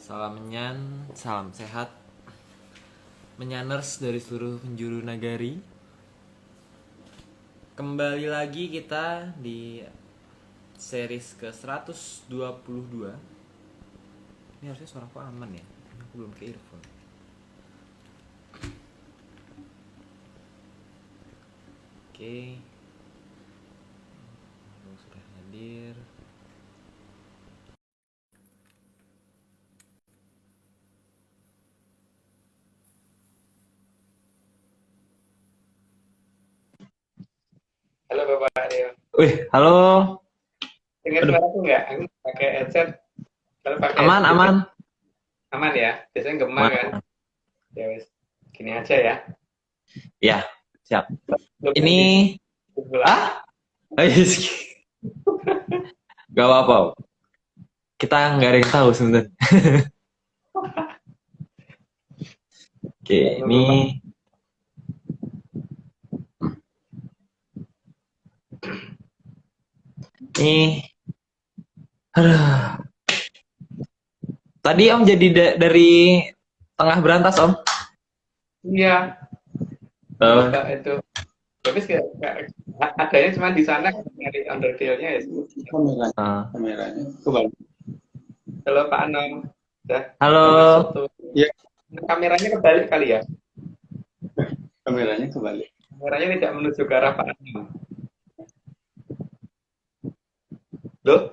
Salam menyan, salam sehat, menyaners dari seluruh penjuru nagari. Kembali lagi kita di series ke 122. Ini harusnya suaraku aman ya. Aku belum ke earphone. Oke. Sudah hadir. Halo Bapak Aryo. Wih, halo. Dengar suaraku nggak? Aku pakai headset. Kalau pakai Aman, headset aman. aman ya? Biasanya gemar kan? Aman. Ya wes, gini aja ya. Ya, siap. Belum Ini pulang. Gak apa-apa. Kita nggak ada yang tahu sebenarnya. Oke, ini aduh. Tadi Om jadi dari tengah berantas Om. Iya. Coba itu. Tapi adanya cuma di sana nyari undertail-nya ya. Kameranya kebalik. Halo Pak Anom. Halo. Ya, Kameranya kebalik kali ya? kameranya kebalik. Kameranya tidak menuju ke arah Pak Anom. Loh?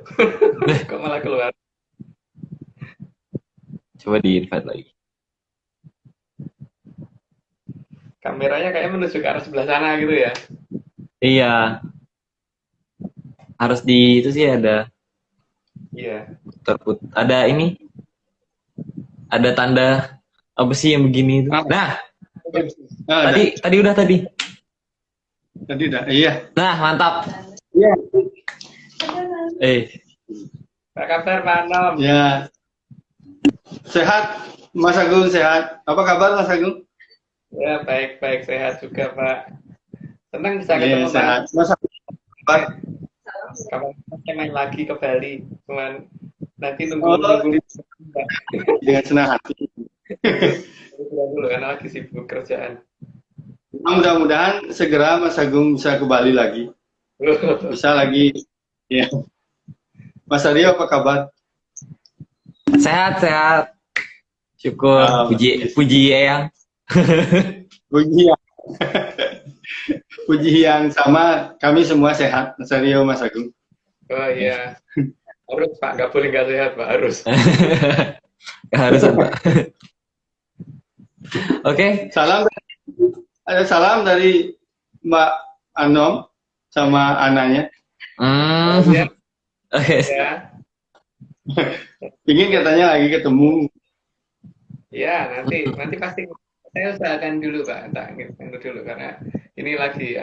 Kok malah keluar? Coba di-invite lagi. Kameranya kayaknya menuju ke arah sebelah sana gitu ya? Iya. Harus di itu sih ada Iya. ada ini. Ada tanda apa sih yang begini itu? Nah, tadi udah tadi. Tadi udah. Iya. Nah, mantap. Iya. Apa kabar Pak Anom? Ya. Sehat, Mas Agung sehat. Apa kabar Mas Agung? Ya, baik-baik, sehat juga, Pak. Senang bisa Iya, ketemu, sehat. Pak. Mas Agung. Kapan main lagi ke Bali. Cuman nanti Oh, nunggu dengan senang hati. dulu karena lagi sibuk kerjaan. Mudah-mudahan segera Mas Agung bisa ke Bali lagi. Bisa lagi. Ya. Mas Aryo apa kabar? Sehat, sehat. Syukur. Puji Eyang. Puji yang puji yang sama, kami semua sehat, Mas Aryo, Mas Agung. Oh iya. Harus, Pak. Nggak boleh nggak sehat, Pak. Harus. Harus, Pak. Oke. Ada salam dari Mbak Anom sama anaknya. Ya. Oke. Ya. Ingin katanya lagi ketemu. Ya, nanti pasti saya usahakan dulu, Pak. Tak dulu karena ini lagi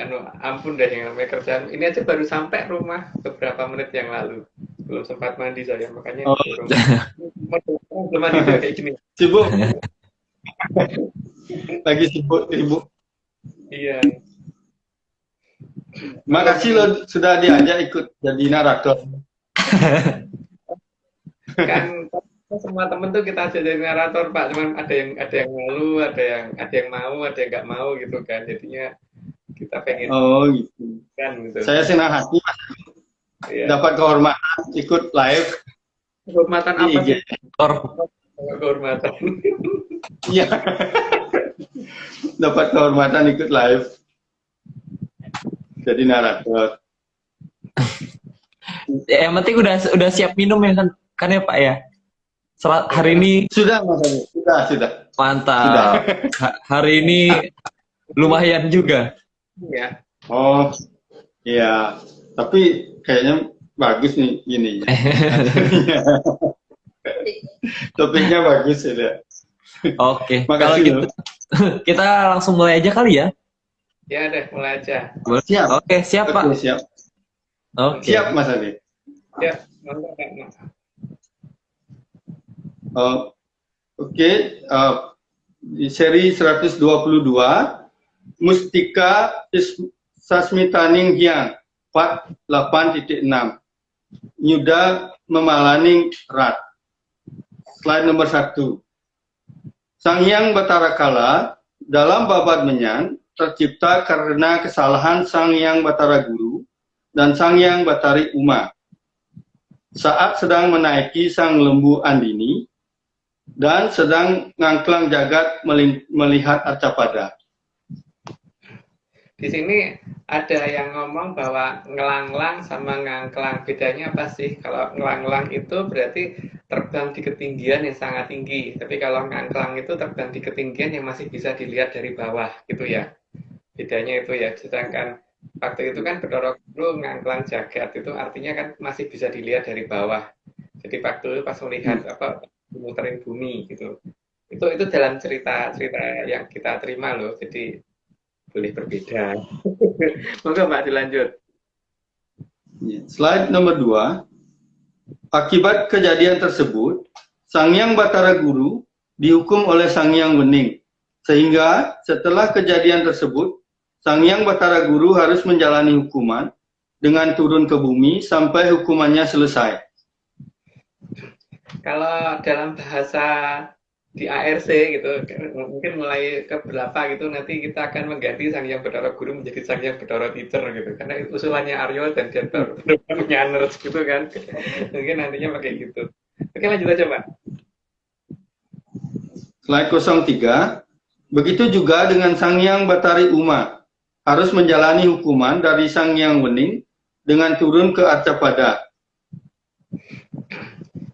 ampun deh yang namanya kerjaan. Ini aja baru sampai rumah beberapa menit yang lalu. Belum sempat mandi saya, makanya belum mandi kayak gini. Sibuk. Lagi sibuk. Iya. Makasih lo sudah diajak ikut jadi narator. Kan semua temen tuh kita jadi narator, Pak. Cuman ada yang malu, ada yang mau, ada yang nggak mau gitu kan. Jadinya kita pengen Gitu. kan gitu. Saya senang hati dapat kehormatan ikut live. Kehormatan apa sih? Kehormatan. Iya. Dapat kehormatan ikut live. Jadi narator. Yang penting udah siap minum ya kan ya Pak ya. Hari ini sudah Mas Adi. Sudah. Mantap. Sudah. Hari ini lumayan juga. Iya. Oh, iya. Tapi kayaknya bagus nih ini. Topiknya bagus ya. Oke. Makasih. Kalau gitu, kita langsung mulai aja kali ya. Ya deh, mulai aja. Siap. Oke, siap Pak. Siap. Oke. Siap Mas Adi. Ya. Oke. Di seri 122 Mustika Sasmitaning Hyang part 8.6 Nyuda Memalaning Rat. slide nomor 1. Sang Hyang Batara Kala dalam Babad Menyan tercipta karena kesalahan Sang Hyang Batara Guru dan Sang Hyang Batari Uma saat sedang menaiki Sang Lembu Andini dan sedang ngangklang jagat melihat Arcapada. Di sini ada yang ngomong bahwa ngelanglang sama ngangklang, bedanya apa sih? Kalau ngelanglang itu berarti terbang di ketinggian yang sangat tinggi, tapi kalau ngangklang itu terbang di ketinggian yang masih bisa dilihat dari bawah, gitu ya. Bedanya itu ya, sedangkan waktu itu kan Bathara Guru ngangklang jagat, itu artinya kan masih bisa dilihat dari bawah. Jadi waktu itu pas melihat muterin bumi gitu. Itu dalam cerita yang kita terima loh, jadi boleh berbeda. Monggo Mbak dilanjut. Slide nomor 2. Akibat kejadian tersebut, Sang Hyang Batara Guru dihukum oleh Sang Hyang Wening. Sehingga setelah kejadian tersebut, Sang Hyang Batara Guru harus menjalani hukuman dengan turun ke bumi sampai hukumannya selesai. Kalau dalam bahasa di ARC gitu, mungkin mulai ke berapa gitu nanti kita akan mengganti Sang Hyang Bathara Guru menjadi Sang Hyang Bathara Teacher gitu, karena usulannya Aryo dan Jenderal Nyaners gitu kan, mungkin nantinya pakai gitu. Oke, lanjut aja Pak. Slide 03. Begitu juga dengan Sang Hyang Batari Uma harus menjalani hukuman dari Sang Hyang Wening dengan turun ke Arcapada.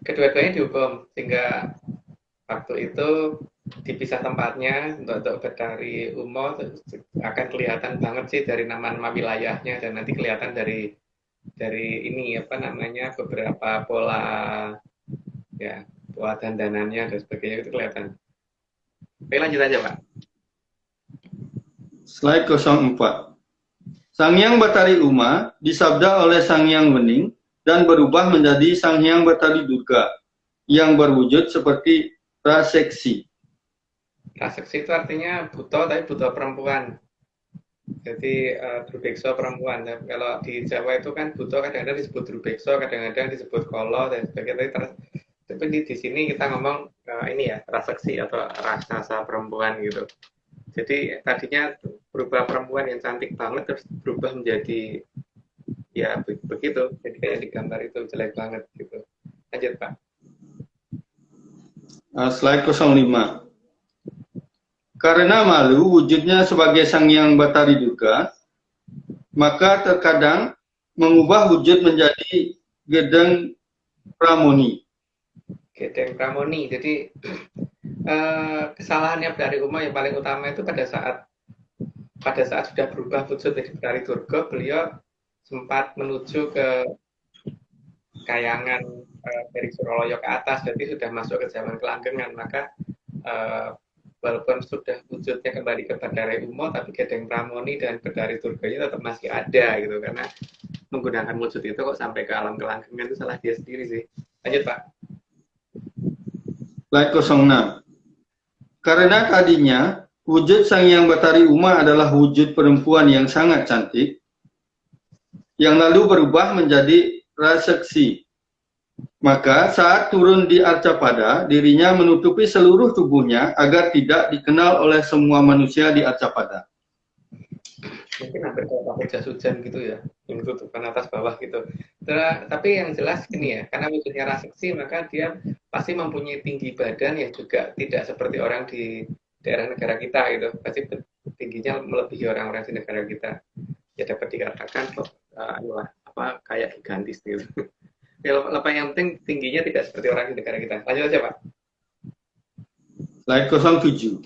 Kedua-duanya dihukum sehingga waktu itu dipisah tempatnya. Untuk Batari Uma akan kelihatan banget sih dari nama-nama wilayahnya, dan nanti kelihatan dari ini apa namanya beberapa pola ya, pola dandanannya dan sebagainya itu kelihatan. Oke, lanjut aja Pak. Slide 04. Sang Hyang Batari Uma disabda oleh Sang Hyang Wening dan berubah menjadi Sang Hyang Batari Durga yang berwujud seperti praseksi. Praseksi itu artinya buto, tapi buto perempuan. Jadi drubekso perempuan. Dan kalau di Jawa itu kan buto kadang-kadang disebut drubekso, kadang-kadang disebut kolo dan sebagainya. Tapi di sini kita ngomong ini ya, praseksi atau raksasa perempuan gitu. Jadi tadinya berubah perempuan yang cantik banget terus berubah menjadi ya begitu. Jadi kayak di gambar itu jelek banget gitu. Lanjut Pak. Slide 05. Karena malu wujudnya sebagai Sang Hyang Batari Durga, maka terkadang mengubah wujud menjadi Gedeng Pramoni. Gedeng Pramoni. Jadi kesalahannya Batari Uma yang paling utama itu pada saat sudah berubah wujud jadi Batari Durga, beliau sempat menuju ke Kayangan dari Suraloyo ke atas, jadi sudah masuk ke zaman kelanggengan, maka walaupun sudah wujudnya kembali ke Batari Uma, tapi Gedeng Pramoni dan Batari Durganya tetap masih ada gitu, karena menggunakan wujud itu kok sampai ke alam kelanggengan itu salah dia sendiri sih. Lanjut Pak. Slide 06. Karena tadinya wujud Sang Hyang Batari Uma adalah wujud perempuan yang sangat cantik, yang lalu berubah menjadi praseksi. Maka saat turun di Arcapada, dirinya menutupi seluruh tubuhnya agar tidak dikenal oleh semua manusia di Arcapada. Mungkin hampir kayak jas hujan gitu ya, yang tutupan atas bawah gitu. Tapi yang jelas gini ya, karena wujudnya raseksi, maka dia pasti mempunyai tinggi badan yang juga tidak seperti orang di daerah negara kita gitu. Pasti tingginya melebihi orang-orang di negara kita. Ya dapat dikatakan kayak gigantis gitu. Ya, lepas yang penting tingginya tidak seperti orang di negara kita. Lanjut aja Pak. Slide 07.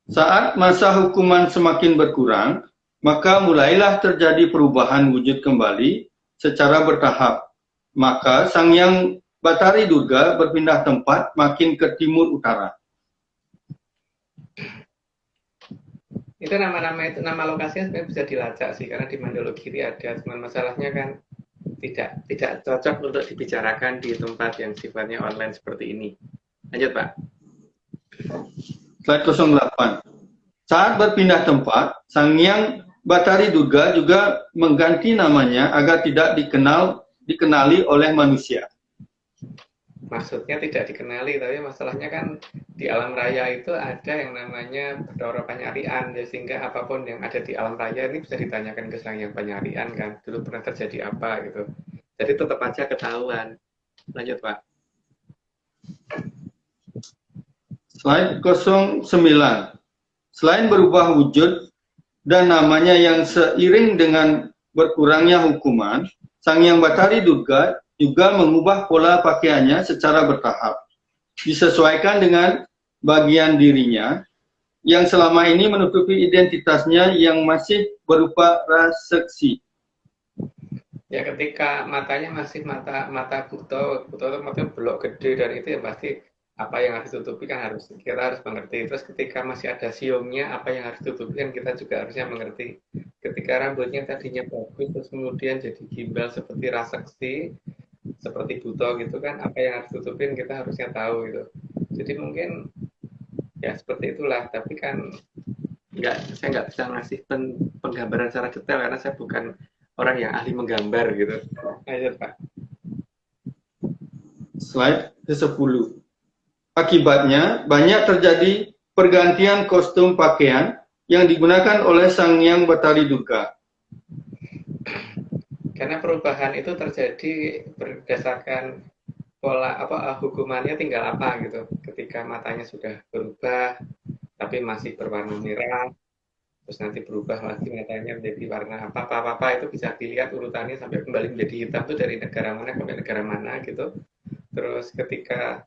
Saat masa hukuman semakin berkurang, maka mulailah terjadi perubahan wujud kembali secara bertahap. Maka Sang Hyang Batari Durga berpindah tempat makin ke timur utara. Itu nama-nama itu, nama lokasinya sebenarnya bisa dilacak sih, karena di Mandalugiri ada, cuman masalahnya kan tidak cocok untuk dibicarakan di tempat yang sifatnya online seperti ini. Lanjut Pak. Slide 08. Saat berpindah tempat, Sang Hyang Batari Durga juga mengganti namanya agar tidak dikenali oleh manusia. maksudnya tidak dikenali, tapi masalahnya kan di alam raya itu ada yang namanya Bathara Panyarian, ya, sehingga apapun yang ada di alam raya ini bisa ditanyakan ke Sang Hyang Panyarian kan, dulu pernah terjadi apa gitu. Jadi tetap aja ketahuan. Lanjut Pak. Slide 09. Selain berubah wujud dan namanya yang seiring dengan berkurangnya hukuman, Sang Hyang Bathari Durga juga mengubah pola pakaiannya secara bertahap, disesuaikan dengan bagian dirinya yang selama ini menutupi identitasnya yang masih berupa raseksi. Ya ketika matanya masih mata buta itu matanya belok gede, dan itu ya pasti apa yang harus ditutupi kan kita harus mengerti. Terus ketika masih ada siungnya, apa yang harus ditutupi kan kita juga harusnya mengerti. Ketika rambutnya tadinya bagus terus kemudian jadi gimbal seperti raseksi, seperti buto gitu kan, apa yang harus tutupin kita harusnya tahu gitu. Jadi mungkin ya seperti itulah, tapi kan saya nggak bisa ngasih penggambaran secara detail karena saya bukan orang yang ahli menggambar gitu. Ayo Pak. Slide ke-10. Akibatnya banyak terjadi pergantian kostum pakaian yang digunakan oleh Sang Hyang Bathari Durga. Karena perubahan itu terjadi berdasarkan pola hukumannya tinggal apa gitu. Ketika matanya sudah berubah tapi masih berwarna merah, terus nanti berubah lagi matanya menjadi warna apa itu bisa dilihat urutannya sampai kembali menjadi hitam itu dari negara mana sampai negara mana gitu. Terus ketika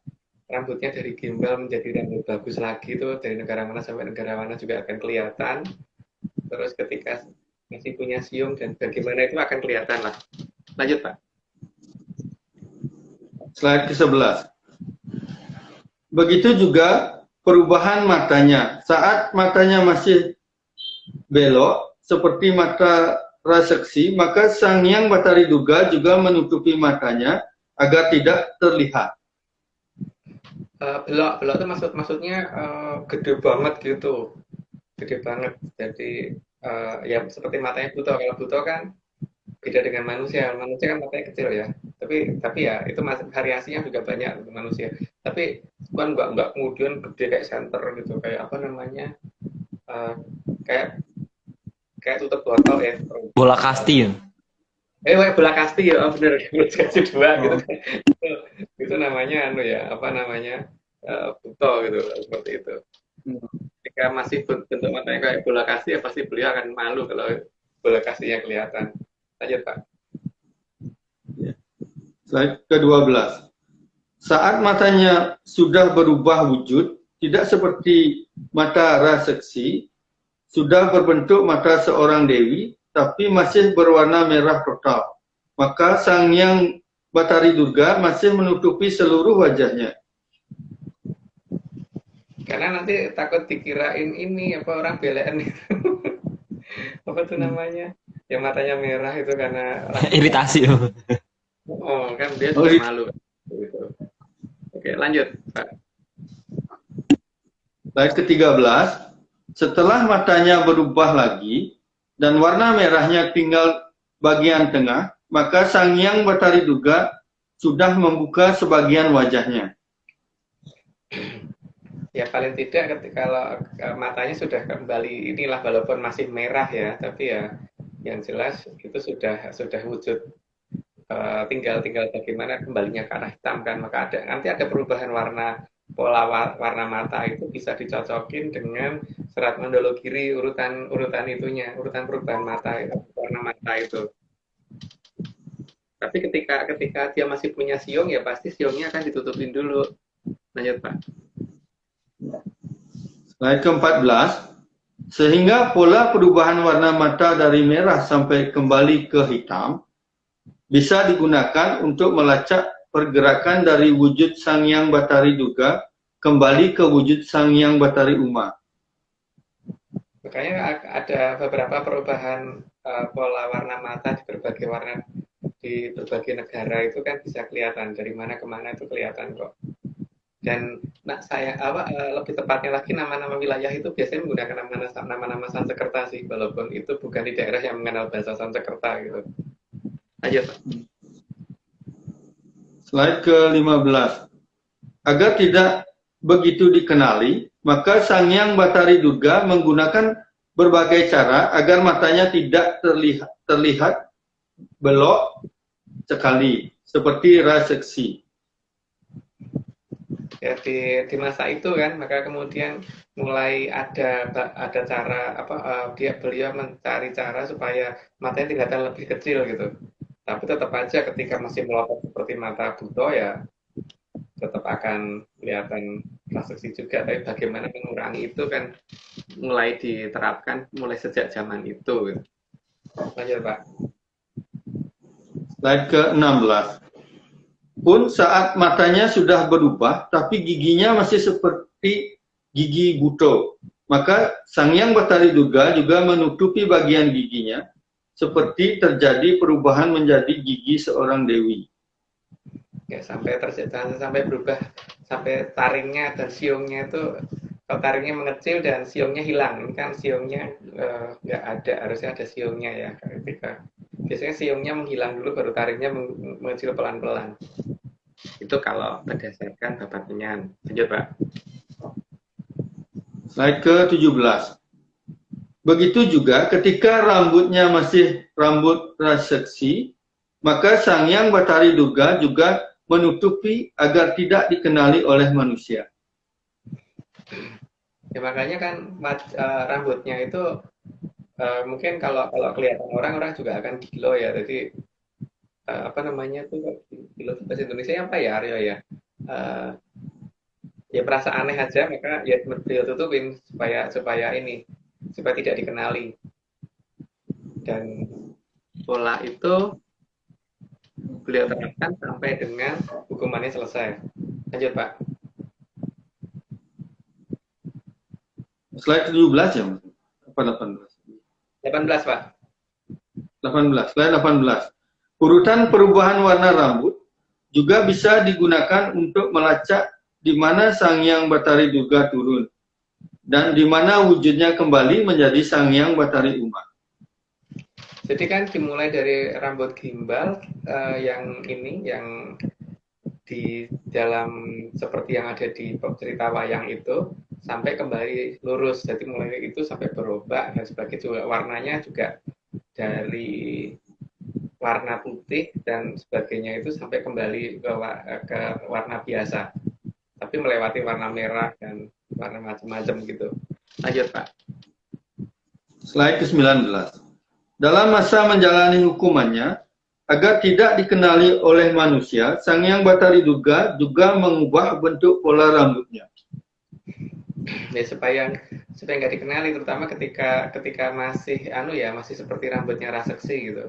rambutnya dari gimbal menjadi rambut bagus lagi tuh dari negara mana sampai negara mana juga akan kelihatan. Terus ketika masih punya siung dan bagaimana itu akan kelihatan lah. Lanjut Pak. Slide ke-11. Begitu juga perubahan matanya. Saat matanya masih belok seperti mata raseksi, maka Sang Hyang Bathari Durga juga menutupi matanya agar tidak terlihat. Belok itu maksudnya gede banget gitu, gede banget. Jadi ya seperti matanya buto. Kalau buto kan beda dengan manusia kan matanya kecil ya. Tapi ya itu variasinya juga banyak untuk manusia. Tapi bukan nggak kemudian gede kayak center gitu, kayak apa namanya, kayak tutup botol ya. Bola kasti ya. Bola kasti ya, bener, kasih dua gitu. Itu namanya buto gitu, seperti itu. Jika masih bentuk matanya kayak bola kasti ya pasti beliau akan malu kalau bola kastinya kelihatan. Lanjut Pak. Slide ke-12. Saat matanya sudah berubah wujud, tidak seperti mata raseksi, sudah berbentuk mata seorang dewi, tapi masih berwarna merah total, maka Sang Hyang Bathari Durga masih menutupi seluruh wajahnya. Karena nanti takut dikirain ini orang belean itu. Apa tuh namanya? Yang matanya merah itu karena iritasi. Kan dia juga malu. Gitu. Oke, lanjut Pak. Slide ke-13. Setelah matanya berubah lagi dan warna merahnya tinggal bagian tengah, maka Sang Hyang Bathari Durga sudah membuka sebagian wajahnya. Ya paling tidak kalau matanya sudah kembali inilah, walaupun masih merah ya, tapi ya yang jelas itu sudah wujud. Tinggal bagaimana kembalinya ke arah hitam kan, maka nanti ada perubahan pola warna mata itu bisa dicocokin dengan Serat Mandala Giri, urutan perubahan mata itu, warna mata itu. Tapi ketika dia masih punya siung ya pasti siungnya akan ditutupin dulu. Lanjut Pak. Slide ke-14. Sehingga pola perubahan warna mata dari merah sampai kembali ke hitam bisa digunakan untuk melacak pergerakan dari wujud Sang Hyang Bathari Durga kembali ke wujud Sang Hyang Bathari Uma. Makanya ada beberapa perubahan pola warna mata di berbagai negara itu kan bisa kelihatan, dari mana ke mana itu kelihatan kok. Dan lebih tepatnya lagi nama-nama wilayah itu biasanya menggunakan nama-nama Sanskerta sih, walaupun itu bukan di daerah yang mengenal bahasa Sanskerta gitu. Lanjut Pak. Slide ke-15. agar tidak begitu dikenali, maka Sang Hyang Batari Durga menggunakan berbagai cara agar matanya tidak terlihat belok sekali, seperti raseksi. Ya, di masa itu kan, maka kemudian mulai ada cara beliau mencari cara supaya matanya kelihatan lebih kecil gitu. Tapi tetap aja ketika masih melotot seperti mata buto ya tetap akan kelihatan raseksi juga. Tapi bagaimana mengurangi itu kan mulai diterapkan mulai sejak zaman itu gitu. Lanjut Pak. Slide ke-16. Pun saat matanya sudah berubah, tapi giginya masih seperti gigi buto, maka Sang Hyang Batari Durga juga menutupi bagian giginya, seperti terjadi perubahan menjadi gigi seorang dewi. Ya, sampai berubah, sampai taringnya dan siungnya itu, kalau taringnya mengecil dan siungnya hilang. Ini kan siungnya nggak ada, harusnya ada siungnya ya. Ketika biasanya siungnya menghilang dulu, baru taringnya mengecil pelan-pelan. Itu kalau berdasarkan Bapak Kenyan. Lanjut Pak. Slide ke-17. Begitu juga ketika rambutnya masih rambut raseksi, maka Sang Hyang Batari Durga juga menutupi agar tidak dikenali oleh manusia. Ya makanya kan rambutnya itu mungkin kalau kelihatan orang juga akan gilo ya. Jadi apa namanya tuh gilo bahasa Indonesia apa ya Aryo ya? Ya merasa aneh aja, maka ya beliau tutupin supaya tidak dikenali. Dan pola itu beliau terapkan sampai dengan hukumannya selesai. Lanjut Pak. Slide 17 ya, apa 18? 18 Pak. 18, slide 18. Urutan perubahan warna rambut juga bisa digunakan untuk melacak di mana Sang Hyang Batari Durga turun dan di mana wujudnya kembali menjadi Sang Hyang Batari Uma. Jadi kan dimulai dari rambut gimbal yang di dalam seperti yang ada di cerita wayang itu sampai kembali lurus. Jadi mulai itu sampai berubah dan sebagainya. Warnanya juga dari warna putih dan sebagainya itu sampai kembali ke warna biasa. Tapi melewati warna merah dan warna macam-macam gitu. Lanjut Pak. Slide ke-19. Dalam masa menjalani hukumannya, agar tidak dikenali oleh manusia, Sang Hyang Batari Durga juga mengubah bentuk pola rambutnya. Ya supaya nggak dikenali, terutama ketika masih masih seperti rambutnya raseksi gitu.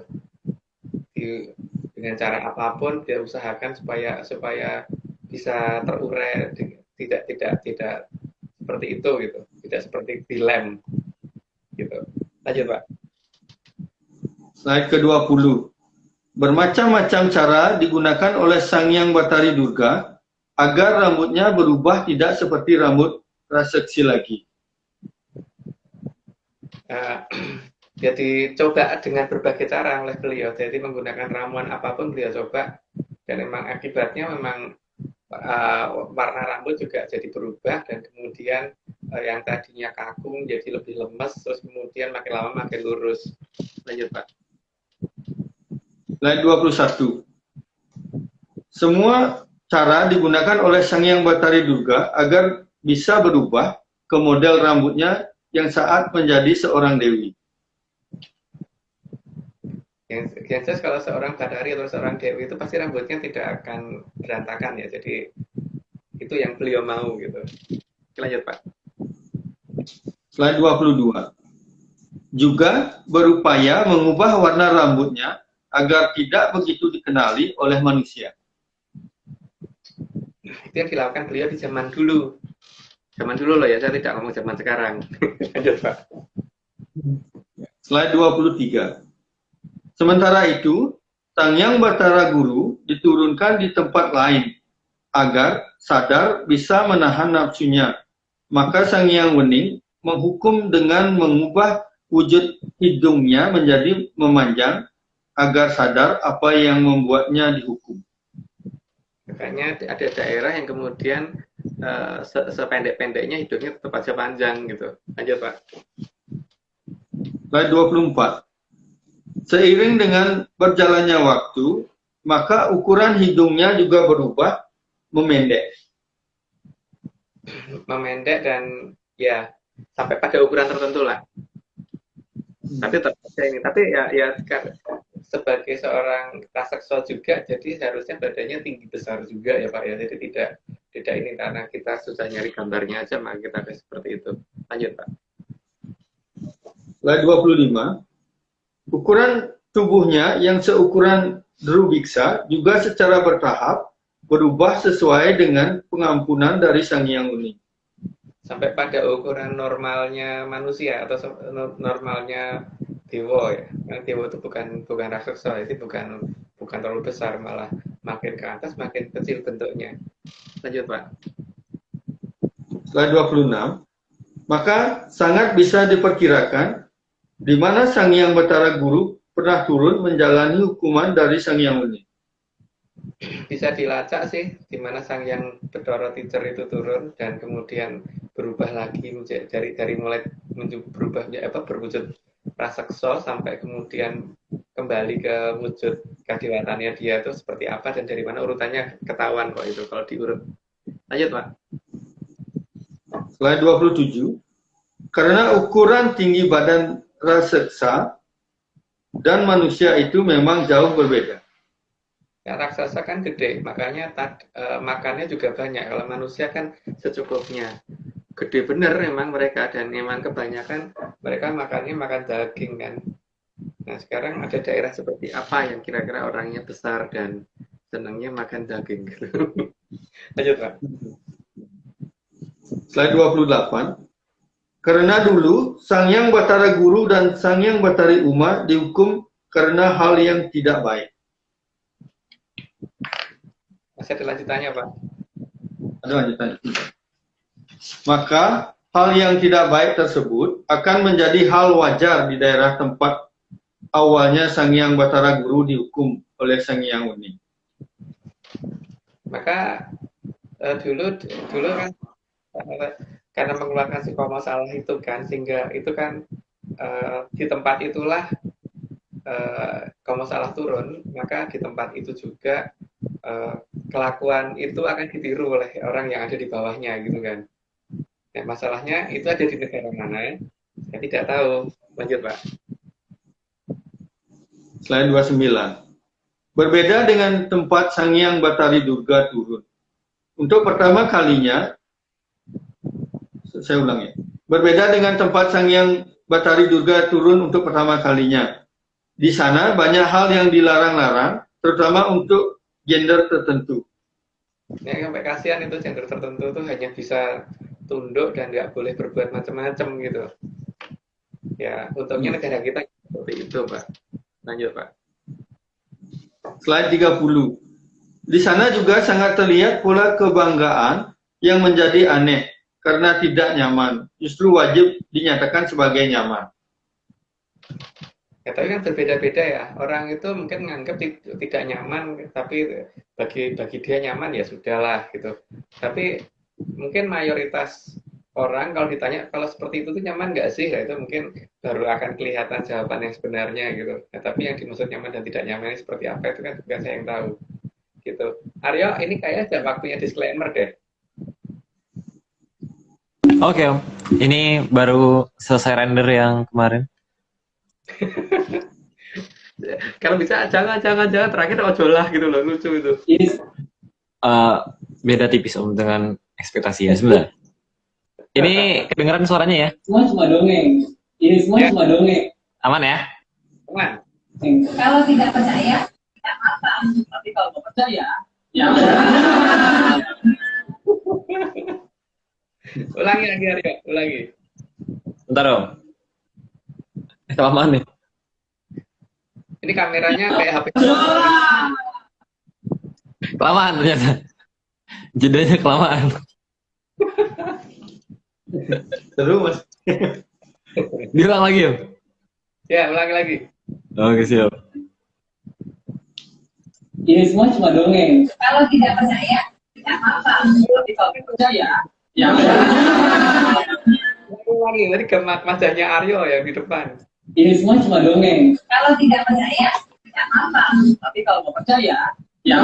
Dengan cara apapun dia usahakan supaya bisa terurai, tidak seperti itu gitu, tidak seperti dilem gitu. Lanjut Pak. Slide ke-20. Bermacam-macam cara digunakan oleh Sang Hyang Batari Durga agar rambutnya berubah tidak seperti rambut raseksi lagi. Dia dicoba dengan berbagai cara oleh beliau. Jadi menggunakan ramuan apapun beliau coba, dan memang akibatnya memang warna rambut juga jadi berubah, dan kemudian yang tadinya kaku jadi lebih lemes, terus kemudian makin lama makin lurus. Lanjut Pak. Slide 21. Semua cara digunakan oleh Sang Hyang Batari Durga agar bisa berubah ke model rambutnya yang saat menjadi seorang dewi. Yang jelas kalau seorang Batari atau seorang dewi itu pasti rambutnya tidak akan berantakan ya. Jadi itu yang beliau mau gitu. Lanjut Pak. Slide 22. Juga berupaya mengubah warna rambutnya agar tidak begitu dikenali oleh manusia. Itu yang dilakukan beliau di zaman dulu. Zaman dulu loh ya, saya tidak ngomong zaman sekarang. Lanjut Pak. Slide 23. Sementara itu, Sang Hyang Batara Guru diturunkan di tempat lain agar sadar bisa menahan nafsunya. Maka Sang Hyang Wening menghukum dengan mengubah wujud hidungnya menjadi memanjang agar sadar apa yang membuatnya dihukum. Makanya ada daerah yang kemudian sependek-pendeknya hidupnya tetap aja panjang gitu. Lanjut Pak. Slide 24. Seiring dengan berjalannya waktu, maka ukuran hidungnya juga berubah memendek. Memendek dan ya sampai pada ukuran tertentu lah. Tapi tetap aja ini. Tapi ya sebagai seorang rasekso juga, jadi seharusnya badannya tinggi besar juga ya Pak ya. Jadi tidak ini karena kita susah nyari gambarnya aja, maka kita kasih seperti itu. Lanjut Pak. Slide 25. Ukuran tubuhnya yang seukuran Drubiksa juga secara bertahap berubah sesuai dengan pengampunan dari Sang Hyang Wuni. Sampai pada ukuran normalnya manusia atau normalnya dewa ya. Yang dewa itu bukan raksasa, itu bukan terlalu besar, malah makin ke atas makin kecil bentuknya. Lanjut Pak. Slide 26. Maka sangat bisa diperkirakan di mana Sang Hyang Batara Guru pernah turun menjalani hukuman dari Sang Hyang Wuni. Bisa dilacak sih di mana Sang Hyang Bathara Teacher itu turun dan kemudian berubah lagi dari mulai berubah berwujud raseksa sampai kemudian kembali ke wujud kadiwatannya dia itu seperti apa dan dari mana urutannya ketahuan kok itu kalau diurut. Lanjut Pak. Slide 27. Karena ukuran tinggi badan raseksa dan manusia itu memang jauh berbeda. Ya, raksasa kan gede, makanya makannya juga banyak. Kalau manusia kan secukupnya. Gede bener memang mereka, dan memang kebanyakan mereka makannya makan daging kan. Nah sekarang ada daerah seperti apa yang kira-kira orangnya besar dan senangnya makan daging. Lanjut Pak. Slide 28. Karena dulu Sang Hyang Batara Guru dan Sang Hyang Batari Uma dihukum karena hal yang tidak baik. Masih ada lanjutannya Pak. Ada lanjutannya. Maka hal yang tidak baik tersebut akan menjadi hal wajar di daerah tempat awalnya Sang Hyang Batara Guru dihukum oleh Sang Hyang Wuni. Maka dulu kan karena mengeluarkan si masalah itu kan, sehingga itu kan di tempat itulah masalah turun, maka di tempat itu juga kelakuan itu akan ditiru oleh orang yang ada di bawahnya gitu kan. Nah, masalahnya itu ada di negara mana? Saya tidak tahu. Lanjut Pak. Slide 29. Berbeda dengan tempat Sang Hyang Batari Durga turun. Untuk pertama kalinya, saya ulang ya. Berbeda dengan tempat Sang Hyang Batari Durga turun untuk pertama kalinya. Di sana banyak hal yang dilarang-larang, terutama untuk gender tertentu. Ya, sampai kasihan itu gender tertentu tuh hanya bisa tunduk dan nggak boleh berbuat macam-macam gitu. Ya, untungnya negara kita seperti itu, Pak. Lanjut, Pak. Slide 30. Di sana juga sangat terlihat pola kebanggaan yang menjadi aneh karena tidak nyaman. Justru wajib dinyatakan sebagai nyaman. Ya, tapi kan berbeda-beda ya. Orang itu mungkin menganggap tidak nyaman, tapi bagi dia nyaman ya sudahlah gitu. Tapi mungkin mayoritas orang kalau ditanya kalau seperti itu tuh nyaman nggak sih? Ya, itu mungkin baru akan kelihatan jawaban yang sebenarnya gitu. Nah, tapi yang dimaksud nyaman dan tidak nyaman seperti apa itu kan bukan saya yang tahu. Gitu. Aryo, ini kayaknya ada waktunya disclaimer deh. Oke Om, ini baru selesai render yang kemarin. Kalau bisa jangan terakhir ojolah gitu loh, lucu itu. Ini beda tipis Om dengan ekspektasi ya sebenarnya. Ini kedengeran suaranya ya? Semua cuma dongeng. Ini semua cuma dongeng. Aman ya? Aman. Kalau tidak percaya, tidak apa. Tapi kalau mau percaya, ya. Ulangi lagi Aryo, ulangi. Bentar Om. Kelamaan nih. Ini kameranya kayak HP. Kelamaan ternyata. Jedanya kelamaan. Seru Mas. Diulang lagi Om. Ya, ulangi lagi. Oke siap. Ini semua cuma dongeng. Kalau tidak percaya, tidak apa-apa. Tapi kalau percaya, ya Ulangi, tadi ke wajahnya Aryo yang di depan. ini semua cuma dongeng. Kalau tidak percaya, tidak apa-apa. Tapi kalau mau percaya, ya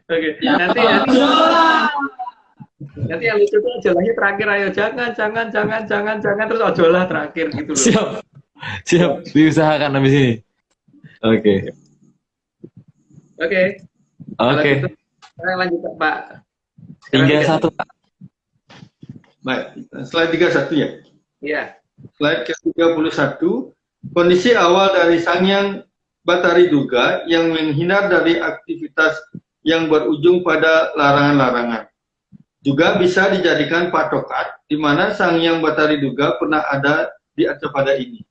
Oke, ya nanti yang lucu tuh ojolahnya terakhir, ayo jangan terus ojolah terakhir gitu loh. Siap. Siap, diusahakan habis ini. Oke. Oke. Kalau Oke. gitu, saya lanjut Pak. 31, Pak. Baik, slide 31 ya. Iya. Slide ke-31, kondisi awal dari Sangyang Batari Duga yang menghindar dari aktivitas yang berujung pada larangan-larangan. Juga bisa dijadikan patokan di mana Sangyang Batari Duga pernah ada di Accapada ini.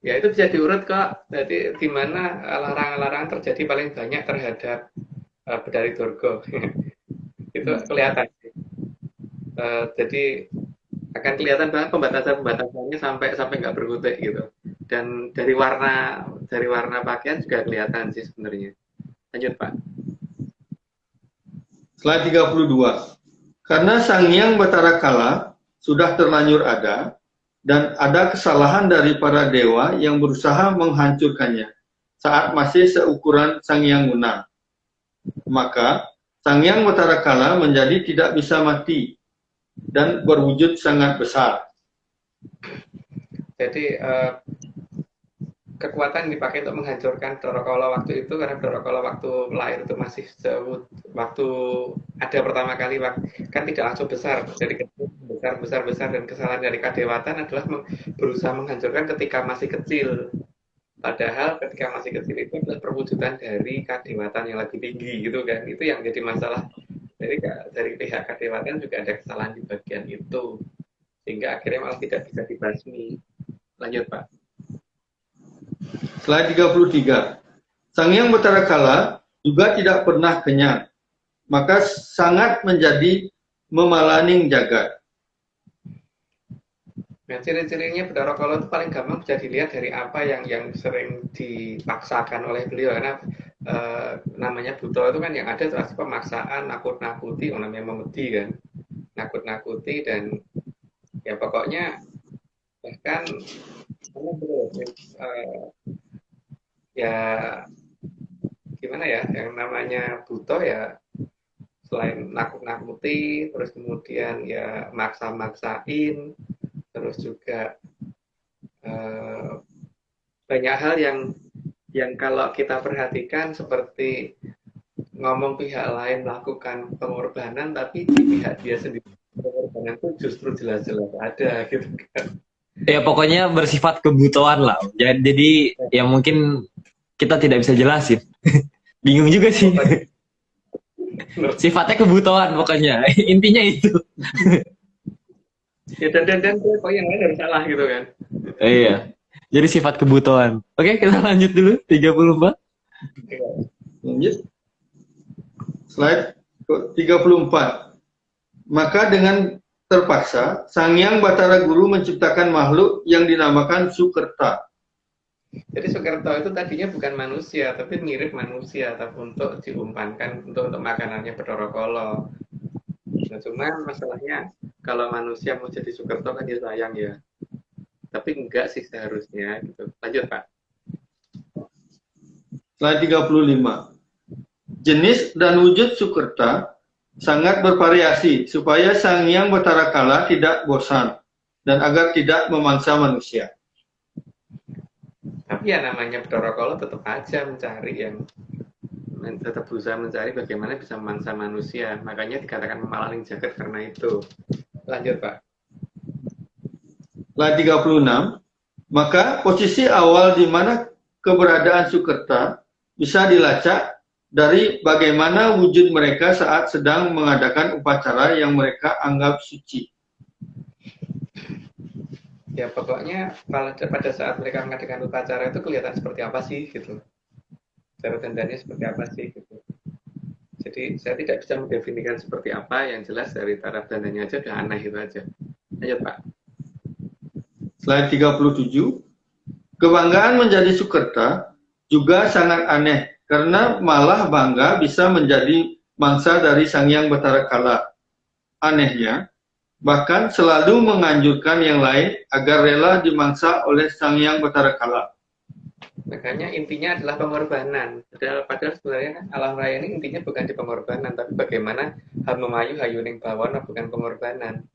Ya itu bisa diurut kok. Jadi di mana larangan-larangan terjadi paling banyak terhadap Betari Durga. Itu kelihatan. Jadi akan kelihatan banget pembatasannya sampai nggak berkutik gitu. Dan dari warna pakaian juga kelihatan sih sebenarnya. Lanjut Pak. Slide 32. Karena Sangyang Batara Kala sudah terlanjur ada dan ada kesalahan dari para dewa yang berusaha menghancurkannya saat masih seukuran Sangyang Guna. Maka Sangyang Batara Kala menjadi tidak bisa mati dan berwujud sangat besar. Jadi kekuatan yang dipakai untuk menghancurkan Dorokala waktu itu, karena Dorokala waktu lahir itu masih waktu ada pertama kali kan tidak langsung besar, jadi besar dan kesalahan dari Kadewatan adalah berusaha menghancurkan ketika masih kecil. Padahal ketika masih kecil itu adalah perwujudan dari Kadewatan yang lebih tinggi gitu kan. Itu yang jadi masalah. Jadi dari pihak Kadewatan juga ada kesalahan di bagian itu. Sehingga akhirnya malah tidak bisa dibasmi. Lanjut Pak. Slide 33. Sangyang Batara Kala juga tidak pernah kenyang, maka sangat menjadi memalaning jagat. Nah, ciri-cirinya Betara Kala itu paling gampang bisa dilihat dari apa yang sering dipaksakan oleh beliau, karena namanya buto itu kan yang ada terus pemaksaan, nakut-nakuti, namanya memedi kan, nakut-nakuti dan ya pokoknya bahkan ya gimana ya, yang namanya buto ya selain nakut-nakuti, terus kemudian ya maksa-maksain, terus juga banyak hal yang kalau kita perhatikan seperti ngomong pihak lain melakukan pengorbanan, tapi di pihak dia sendiri pengorbanan itu justru jelas-jelas ada gitu kan. Ya pokoknya bersifat kebutuhan lah. Jadi ya mungkin kita tidak bisa jelasin. Bingung juga sih. Sifatnya kebutuhan pokoknya. Intinya itu. Ya dan kok yang lain harus salah gitu kan. Iya. Jadi sifat kebutuhan. Oke, kita lanjut dulu 34. Lanjut. Slide 34. Maka dengan terpaksa, Sangyang Batara Guru menciptakan makhluk yang dinamakan Sukerta. Jadi Sukerta itu tadinya bukan manusia, tapi mirip manusia, tapi untuk diumpankan untuk makanannya Betara Kala. Nah, cuma masalahnya kalau manusia mau jadi Sukerta kan dia sayang ya. Tapi enggak sih seharusnya gitu. Lanjut Pak. Slide 35. Jenis dan wujud Sukerta sangat bervariasi supaya Sangyang Batara Kala tidak bosan dan agar tidak memangsa manusia. Tapi ya namanya Betara Kala tetap aja tetap berusaha mencari bagaimana bisa memangsa manusia. Makanya dikatakan memalaning jagat karena itu. Lanjut Pak. Slide 36. Maka posisi awal di mana keberadaan Sukerta bisa dilacak dari bagaimana wujud mereka saat sedang mengadakan upacara yang mereka anggap suci. Ya pokoknya pada saat mereka mengadakan upacara itu kelihatan seperti apa sih gitu. Cara tandanya seperti apa sih gitu. Jadi saya tidak bisa mendefinisikan seperti apa, yang jelas dari cara tandanya aja udah aneh itu aja. Lanjut Pak. Slide 37. Kebanggaan menjadi Sukerta juga sangat aneh, karena malah bangga bisa menjadi mangsa dari Sang Hyang Bathara Kala. Anehnya, bahkan selalu menganjurkan yang lain agar rela dimangsa oleh Sang Hyang Bathara Kala. Makanya intinya adalah pengorbanan. Padahal sebenarnya kan alam raya ini intinya bukan di pengorbanan, tapi bagaimana Harmamayu Hayuning Bawana bukan pengorbanan.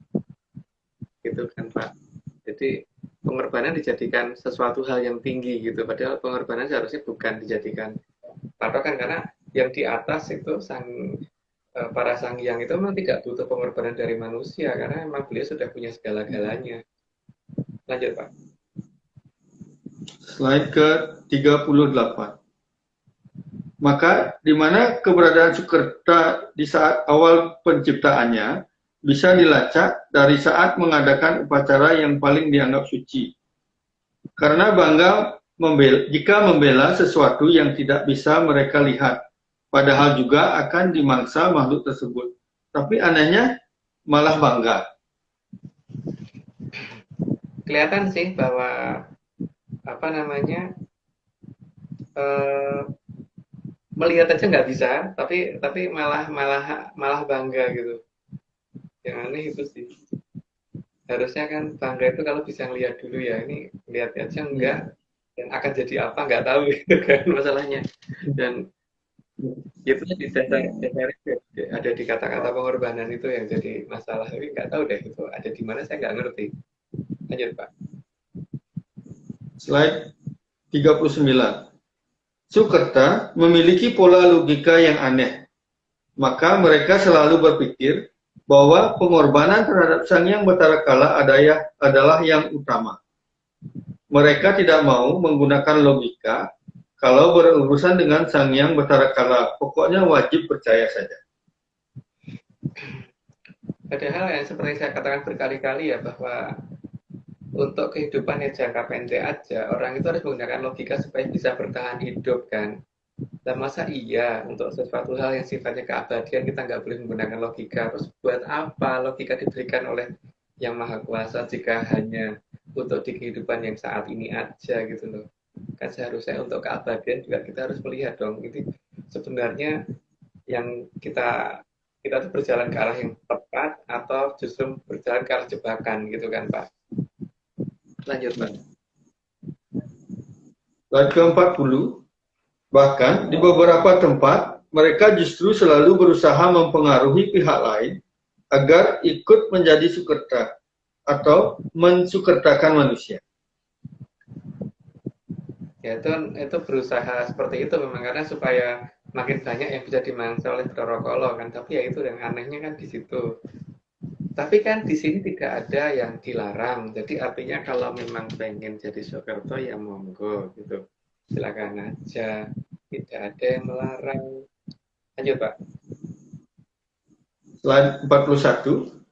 Gitu kan Pak. Jadi pengorbanan dijadikan sesuatu hal yang tinggi gitu. Padahal pengorbanan seharusnya bukan dijadikan patokan, karena yang di atas itu para sang hyang itu memang tidak butuh pengorbanan dari manusia, karena memang beliau sudah punya segala-galanya. Lanjut Pak. Slide ke-38. Maka di mana keberadaan Sukerta di saat awal penciptaannya bisa dilacak dari saat mengadakan upacara yang paling dianggap suci. Karena bangga jika membela sesuatu yang tidak bisa mereka lihat, padahal juga akan dimangsa makhluk tersebut. Tapi anehnya malah bangga. Kelihatan sih bahwa melihat aja nggak bisa, tapi malah bangga gitu. Yang aneh itu sih. Harusnya kan bangga itu kalau bisa ngelihat dulu ya, ini lihat aja enggak, dan akan jadi apa nggak tahu gitu kan masalahnya. Dan itu di dasar ada di kata-kata pengorbanan itu yang jadi masalah. Tapi nggak tahu deh itu ada di mana, saya nggak ngerti. Lanjut Pak. Slide 39. Sukerta memiliki pola logika yang aneh. Maka mereka selalu berpikir bahwa pengorbanan terhadap Sang Hyang Bathara Kala adalah yang utama. Mereka tidak mau menggunakan logika kalau berurusan dengan Sang Hyang Bathara Kala. Pokoknya wajib percaya saja. Padahal yang seperti saya katakan berkali-kali ya, bahwa untuk kehidupan yang jangka pendek aja, orang itu harus menggunakan logika supaya bisa bertahan hidup kan. Dan masa iya untuk sesuatu hal yang sifatnya keabadian kita nggak boleh menggunakan logika? Terus buat apa logika diberikan oleh Yang Maha Kuasa jika hanya untuk di kehidupan yang saat ini aja gitu loh. Kan seharusnya untuk keabadian juga kita harus melihat dong, ini sebenarnya yang kita tuh berjalan ke arah yang tepat atau justru berjalan ke arah jebakan gitu kan Pak. Lanjut Pak. Slide ke-40. Bahkan di beberapa tempat mereka justru selalu berusaha mempengaruhi pihak lain agar ikut menjadi Sukerta atau mensukertakan manusia. Ya itu berusaha seperti itu memang, karena supaya makin banyak yang bisa dimangsa oleh Bathara Kala kan. Tapi ya itu yang anehnya kan di situ. Tapi kan di sini tidak ada yang dilarang. Jadi artinya kalau memang pengen jadi Sukerta ya monggo gitu. Silakan aja. Tidak ada yang melarang. Lanjut Pak. Slide 41.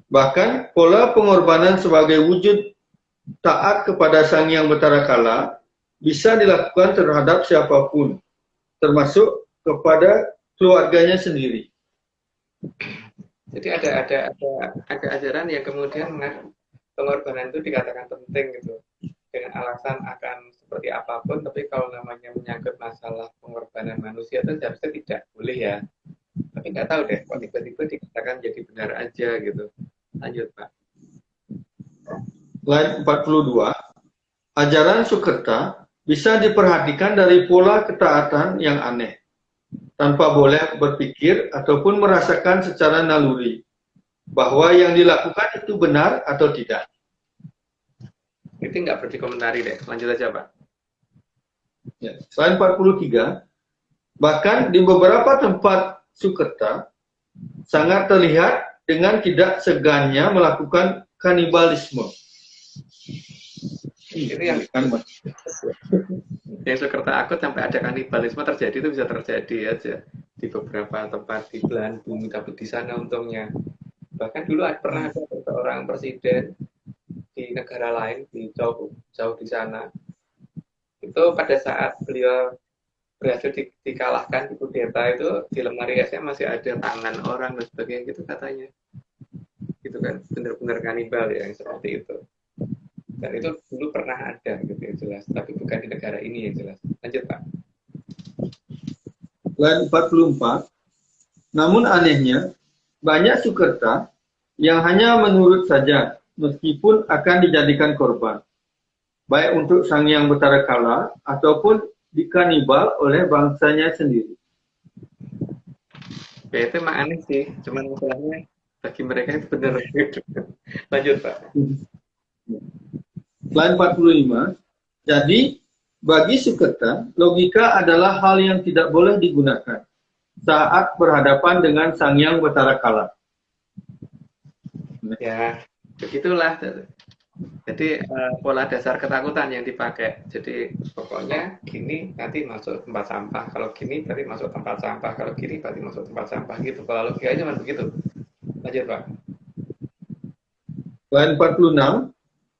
Bahkan pola pengorbanan sebagai wujud taat kepada Sang Hyang Bathara Kala bisa dilakukan terhadap siapapun, termasuk kepada keluarganya sendiri. Jadi ada ajaran yang kemudian pengorbanan itu dikatakan penting gitu, dengan alasan akan seperti apapun. Tapi kalau namanya menyangkut masalah pengorbanan manusia itu seharusnya tidak boleh ya. Tapi nggak tahu deh, kok tiba-tiba dikatakan jadi benar aja gitu. Lanjut Pak. Slide 42. Ajaran Sukerta bisa diperhatikan dari pola ketaatan yang aneh, tanpa boleh berpikir ataupun merasakan secara naluri bahwa yang dilakukan itu benar atau tidak. Itu nggak perlu dikomentari deh. Lanjut aja Pak. Ya. Slide 43. Bahkan di beberapa tempat Sukerta sangat terlihat dengan tidak segannya melakukan kanibalisme. Itu yang Sukerta akut sampai ada kanibalisme terjadi, itu bisa terjadi aja di beberapa tempat di belahan bumi, tapi di sana untungnya. Bahkan dulu pernah ada seorang presiden di negara lain, di jauh di sana. Itu pada saat beliau berhasil dikalahkan di kudeta, itu di lemari esnya masih ada tangan orang dan sebagainya gitu katanya. Gitu kan, benar-benar kanibal ya yang seperti itu. Dan itu dulu pernah ada gitu ya jelas, tapi bukan di negara ini yang jelas. Lanjut Pak. Lain 44. Namun anehnya, banyak Sukerta yang hanya menurut saja, meskipun akan dijadikan korban, baik untuk Sang Hyang Betara Kala ataupun dikanibal oleh bangsanya sendiri. Ya itu emang aneh sih, cuman masalahnya bagi mereka itu benar. Lanjut Pak. Selain 45, jadi bagi Sukerta, logika adalah hal yang tidak boleh digunakan saat berhadapan dengan Sang Hyang Betara Kala. Ya, begitulah. Jadi pola dasar ketakutan yang dipakai. Jadi pokoknya gini nanti masuk tempat sampah. Kalau gini berarti masuk tempat sampah. Kalau gini berarti masuk tempat sampah gitu. Kalau logikanya cuma begitu. Lanjut Pak. Selain 46,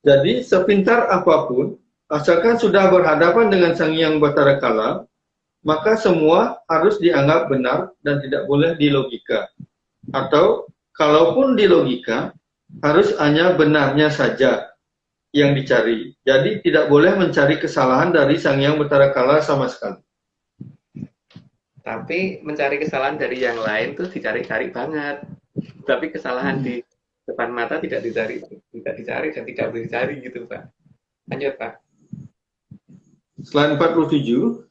jadi sepintar apapun, asalkan sudah berhadapan dengan Sang Hyang Betara Kala, maka semua harus dianggap benar dan tidak boleh dilogika. Atau kalaupun dilogika, harus hanya benarnya saja yang dicari. Jadi tidak boleh mencari kesalahan dari Sang Hyang Betara Kala sama sekali. Tapi mencari kesalahan dari yang lain tuh dicari-cari banget. Tapi kesalahan di depan mata tidak dicari dan tidak boleh dicari gitu Pak. Lanjut Pak. Selain 47,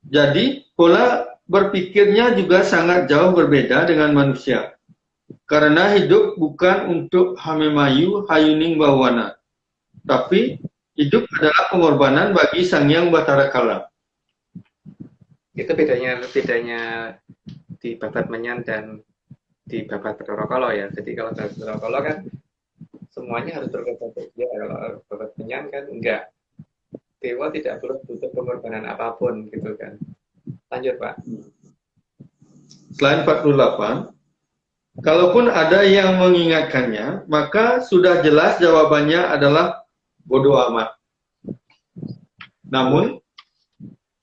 jadi pola berpikirnya juga sangat jauh berbeda dengan manusia. Karena hidup bukan untuk Hamemayu Hayuning Bawana, tapi hidup adalah pengorbanan bagi Sang Hyang Betara Kala. Itu bedanya di Babat Menyan dan di Babat Bathara Kala ya. Jadi kalau Babat Bathara Kala kan semuanya harus berkorban. Ya, kalau Babat Menyan kan enggak. Dewa tidak perlu butuh pengorbanan apapun gitu kan. Lanjut Pak. Selain 48, kalaupun ada yang mengingatkannya, maka sudah jelas jawabannya adalah bodoh amat. Namun,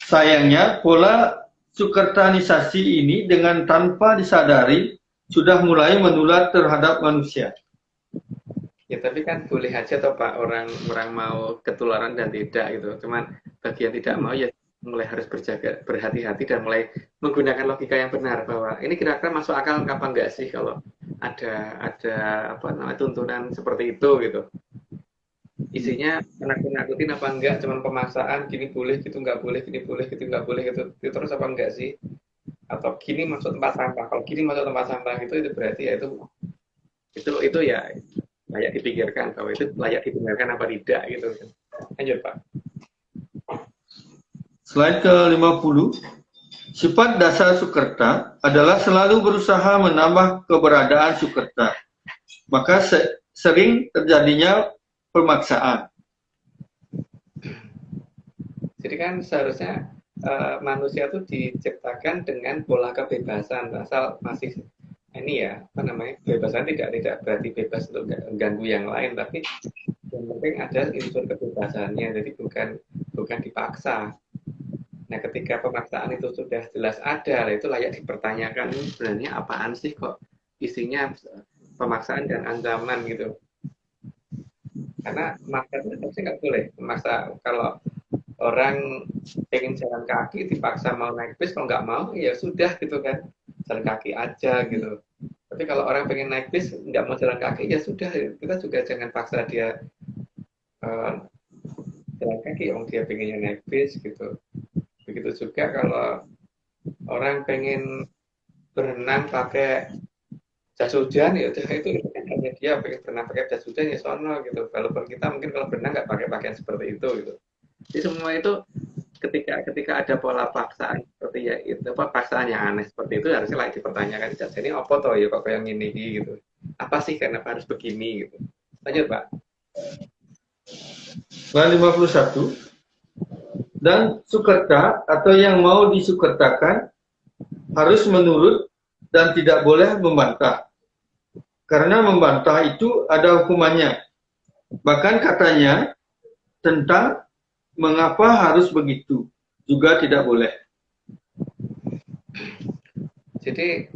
sayangnya pola sukertanisasi ini dengan tanpa disadari sudah mulai menular terhadap manusia. Ya tapi kan boleh aja toh Pak orang mau ketularan dan tidak gitu. Cuman bagi yang tidak mau ya mulai harus berhati-hati dan mulai menggunakan logika yang benar bahwa ini kira-kira masuk akal apa enggak sih kalau ada apa namanya tuntunan seperti itu gitu. Isinya nakut-nakutin apa enggak, cuman pemaksaan gini boleh gitu nggak boleh, gini boleh gitu nggak boleh gitu. Itu terus apa enggak sih? Atau gini masuk tempat sampah, kalau gini masuk tempat sampah itu berarti ya itu ya layak dipikirkan bahwa itu layak didengarkan apa tidak gitu. Lanjut Pak. Slide ke-50, sifat dasar Sukerta adalah selalu berusaha menambah keberadaan Sukerta. Maka sering terjadinya pemaksaan. Jadi kan seharusnya manusia itu diciptakan dengan pola kebebasan, asal masih ini ya apa namanya kebebasan tidak berarti bebas untuk mengganggu yang lain, tapi yang penting ada unsur kebebasannya, jadi bukan dipaksa. Nah ketika pemaksaan itu sudah jelas ada, itu layak dipertanyakan ini sebenarnya apaan sih kok isinya pemaksaan dan ancaman gitu. Karena maksa itu pasti nggak boleh memaksa. Kalau orang pengen jalan kaki dipaksa mau naik bis, kalau nggak mau ya sudah gitu kan, jalan kaki aja gitu. Tapi kalau orang pengen naik bis nggak mau jalan kaki ya sudah, kita juga jangan paksa dia jalan kaki, orang dia pengennya naik bis gitu. Begitu juga kalau orang pengen berenang pakai jas hujan ya itu kan hanya dia pengen berenang pakai jas hujan ya sono gitu. Walaupun kita mungkin kalau berenang nggak pakai pakaian seperti itu gitu. Jadi semua itu ketika ada pola paksaan seperti ya itu paksaan yang aneh seperti itu harusnya lagi dipertanyakan. Jadi apa toh ya kok yang ini gitu. Apa sih kenapa harus begini gitu. Lanjut Pak. Slide 51, dan Sukerta atau yang mau disukertakan harus menurut dan tidak boleh membantah. Karena membantah itu ada hukumannya. Bahkan katanya tentang mengapa harus begitu juga tidak boleh. Jadi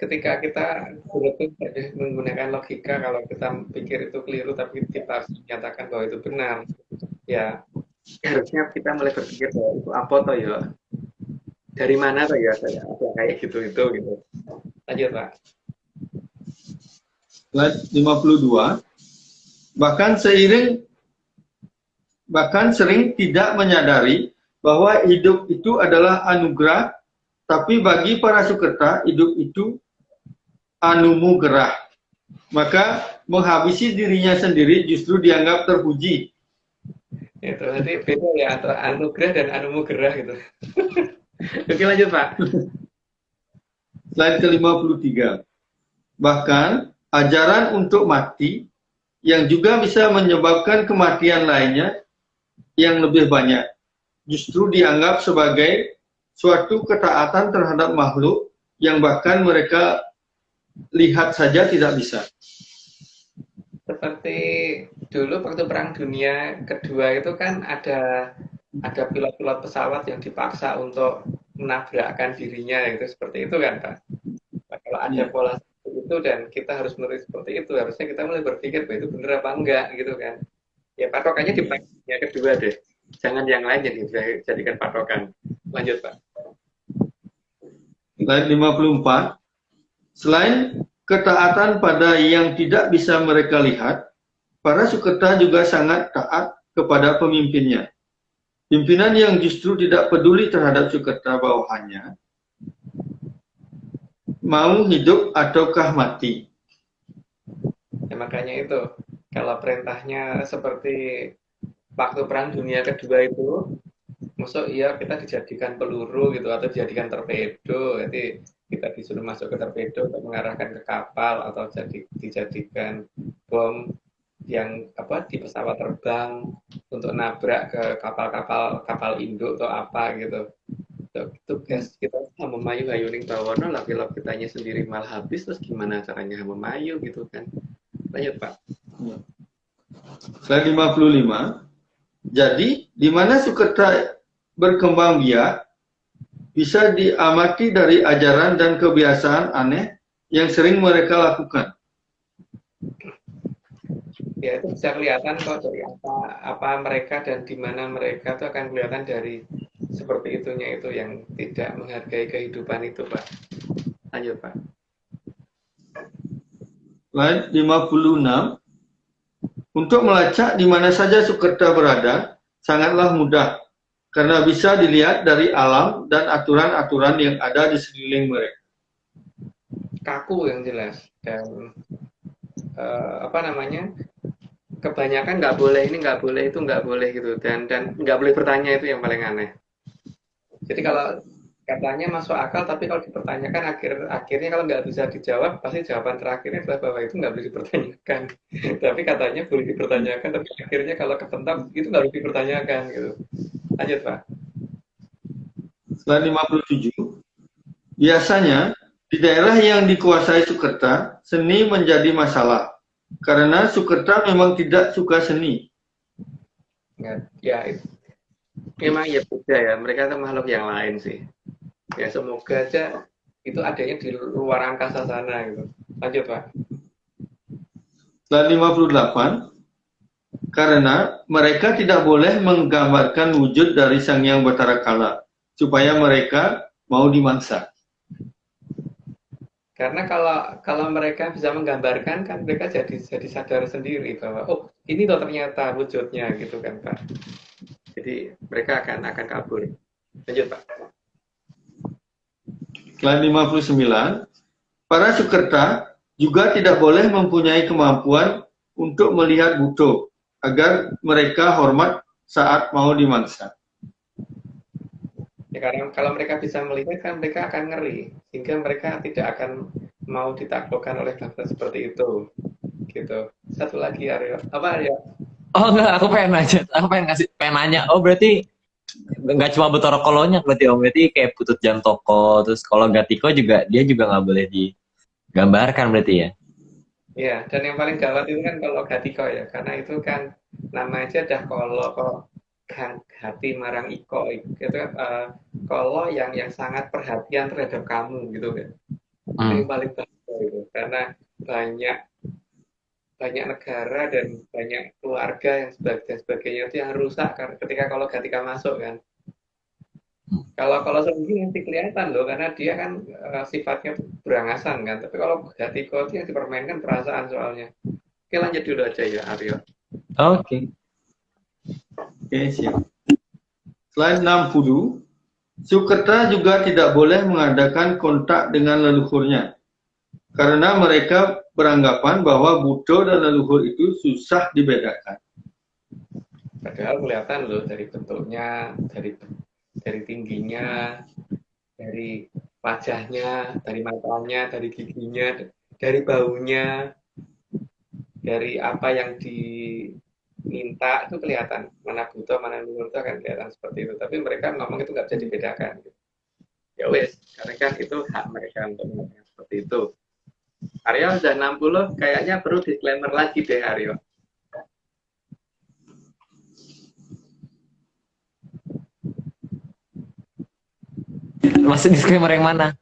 ketika kita betul-betul menggunakan logika, kalau kita pikir itu keliru tapi kita harus menyatakan bahwa itu benar, ya harusnya kita mulai berpikir bahwa itu apa toh ya, dari mana toh ya saya ada kayak gitu itu gitu. Lanjut Pak. Slide 52. Bahkan sering tidak menyadari bahwa hidup itu adalah anugerah, tapi bagi para sukerta hidup itu anugerah. Maka menghabisi dirinya sendiri justru dianggap terpuji. Itu nanti beda ya antara anugerah dan anugerah gitu. Oke lanjut Pak. Slide ke-53. Bahkan ajaran untuk mati yang juga bisa menyebabkan kematian lainnya yang lebih banyak justru dianggap sebagai suatu ketaatan terhadap makhluk yang bahkan mereka lihat saja tidak bisa. Seperti dulu waktu Perang Dunia Kedua itu kan ada pilot-pilot pesawat yang dipaksa untuk menabrakkan dirinya, itu seperti itu kan Pak. Nah, kalau ada pola seperti itu dan kita harus menulis seperti itu, harusnya kita mulai berpikir bahwa itu benar apa enggak gitu kan. Ya patokannya di Perang Dunia Kedua deh, jangan yang lain yang dijadikan patokan. Lanjut Pak. Slide 54. Selain ketaatan pada yang tidak bisa mereka lihat, para sukerta juga sangat taat kepada pemimpinnya. Pimpinan yang justru tidak peduli terhadap sukerta bawahannya, mau hidup ataukah mati. Ya, makanya itu, kalau perintahnya seperti waktu Perang Dunia Kedua itu, maksud iya kita dijadikan peluru gitu atau dijadikan torpedo, jadi kita disuruh masuk ke torpedo untuk mengarahkan ke kapal atau dijadikan bom yang di pesawat terbang untuk nabrak ke kapal induk atau apa gitu. Tugas kita memayu ning bawono lah pilot kitanya sendiri malah habis, terus gimana caranya memayu gitu kan. Lanjut Pak. Slide 55. Jadi, di mana sukerta berkembang biak bisa diamati dari ajaran dan kebiasaan aneh yang sering mereka lakukan. Ya itu bisa kelihatan kok dari apa mereka dan di mana mereka itu akan kelihatan dari seperti itunya itu yang tidak menghargai kehidupan itu Pak. Lanjut Pak. Slide 56. Untuk melacak di mana saja sukerta berada sangatlah mudah karena bisa dilihat dari alam dan aturan-aturan yang ada di sekeliling mereka. Kaku yang jelas dan kebanyakan nggak boleh ini, nggak boleh itu, nggak boleh gitu dan nggak boleh bertanya, itu yang paling aneh. Jadi kalau katanya masuk akal tapi kalau dipertanyakan akhirnya kalau nggak bisa dijawab pasti jawaban terakhirnya adalah bahwa itu nggak boleh dipertanyakan. Tapi katanya boleh dipertanyakan tapi akhirnya kalau ketentang itu nggak boleh dipertanyakan gitu. Lanjut Pak. Slide 57. Biasanya di daerah yang dikuasai sukerta, seni menjadi masalah karena sukerta memang tidak suka seni. Ya, memang ya beda ya. Mereka itu makhluk yang lain sih. Ya semoga aja itu adanya di luar angkasa sana gitu. Lanjut Pak. Slide 58. Karena mereka tidak boleh menggambarkan wujud dari Sang Hyang Batara Kala supaya mereka mau dimangsa. Karena kalau mereka bisa menggambarkan kan mereka jadi sadar sendiri bahwa oh ini loh ternyata wujudnya gitu kan Pak. Jadi mereka akan kabur. Lanjut Pak. Slide 59. Para sukerta juga tidak boleh mempunyai kemampuan untuk melihat buto agar mereka hormat saat mau dimangsa. Ya, karena kalau mereka bisa melihat kan mereka akan ngeri sehingga mereka tidak akan mau ditaklukkan oleh bangsa seperti itu gitu. Satu lagi Aryo, apa Aryo? Oh enggak, aku pengen nanya. Oh berarti nggak cuma Bathara Kalanya berarti Om, berarti kayak Putut Jantoko, terus kalau Gatiko juga dia juga nggak boleh digambarkan berarti ya? Iya, dan yang paling gawat itu kan kalau Gatiko ya, karena itu kan nama aja dah kolo kok hati marang iko itu kan kolo yang sangat perhatian terhadap kamu gitu kan. Ini paling bahaya itu, karena banyak banyak negara dan banyak keluarga yang sebagainya itu yang rusak kan ketika masuk kan. Kalau Songgi nanti kelihatan loh, karena dia kan sifatnya berangasan kan. Tapi kalau Gatiko itu yang dipermainkan perasaan soalnya. Oke, lanjut dulu aja ya Aryo. Oke. Oke, siap. Slide 60. Sukerta juga tidak boleh mengadakan kontak dengan leluhurnya. Karena mereka beranggapan bahwa Buddha dan leluhur itu susah dibedakan. Padahal kelihatan loh dari bentuknya, dari tingginya, dari wajahnya, dari matanya, dari giginya, dari baunya, dari apa yang diminta itu kelihatan. Mana Buddha, mana leluhur itu akan kelihatan seperti itu. Tapi mereka ngomong itu nggak bisa dibedakan. Ya wes, karena kan itu hak mereka untuk mengatakan seperti itu. Aryo sudah 60, kayaknya perlu disclaimer lagi deh Aryo. Masih disclaimer yang mana?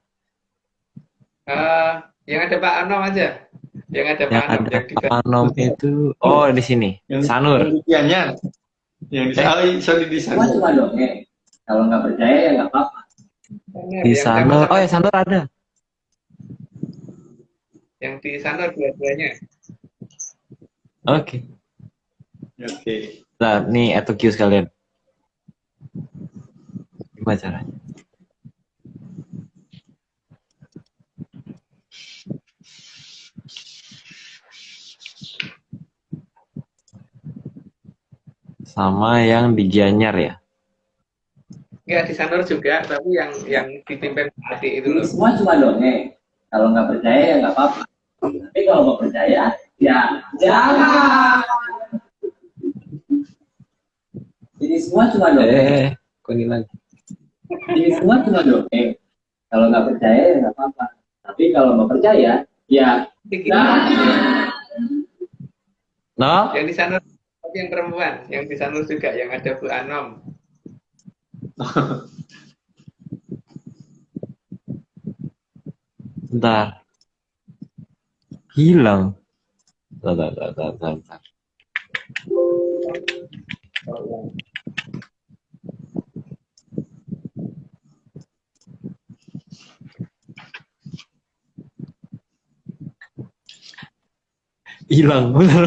Yang ada Pak Anom aja. Yang ada Pak Anom. Yang di Anom itu, oh di sini. Sanur. Yang di Semua Sanur. cuma dongeng. Kalau nggak percaya ya nggak apa-apa. Di Sanur. Oh ya, Sanur ada. Yang di Sanur dua-duanya. Oke. Oke. Nah, nih atau Q sekalian. Gimana caranya? Sama yang di Gianyar ya? Enggak, di Sanur juga, tapi yang dipimpin adik itu loh. Semua cuma dongeng. Kalau nggak percaya ya nggak apa-apa. Tapi kalau mau percaya, ya jangan. Ini semua cuma dongeng. Kok ini lagi? Ini semua cuma dongeng. Kalau nggak percaya ya nggak apa-apa. Tapi kalau mau percaya, ya jangan. No? Yang di Sanur, tapi yang perempuan, yang di Sanur juga, yang ada Bu Anom. Bentar. Hilang. Bentar. Hilang, bener.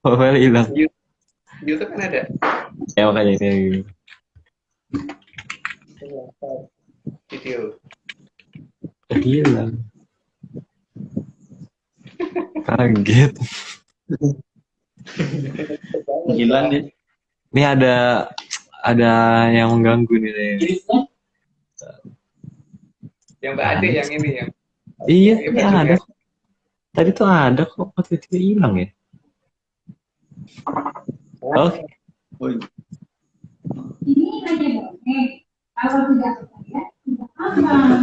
File hilang. YouTube kan ada. Ya makanya ini. Video. Hilang. Kaget. Hilang nih. Ini ada yang mengganggu nih. Yang Mbak Ade yang ini yang. Iya, ada. Tadi tuh ada kok, tiba-tiba hilang ya. Oke. Ini hanya dongeng. Kalau tidak percaya, tidak apa.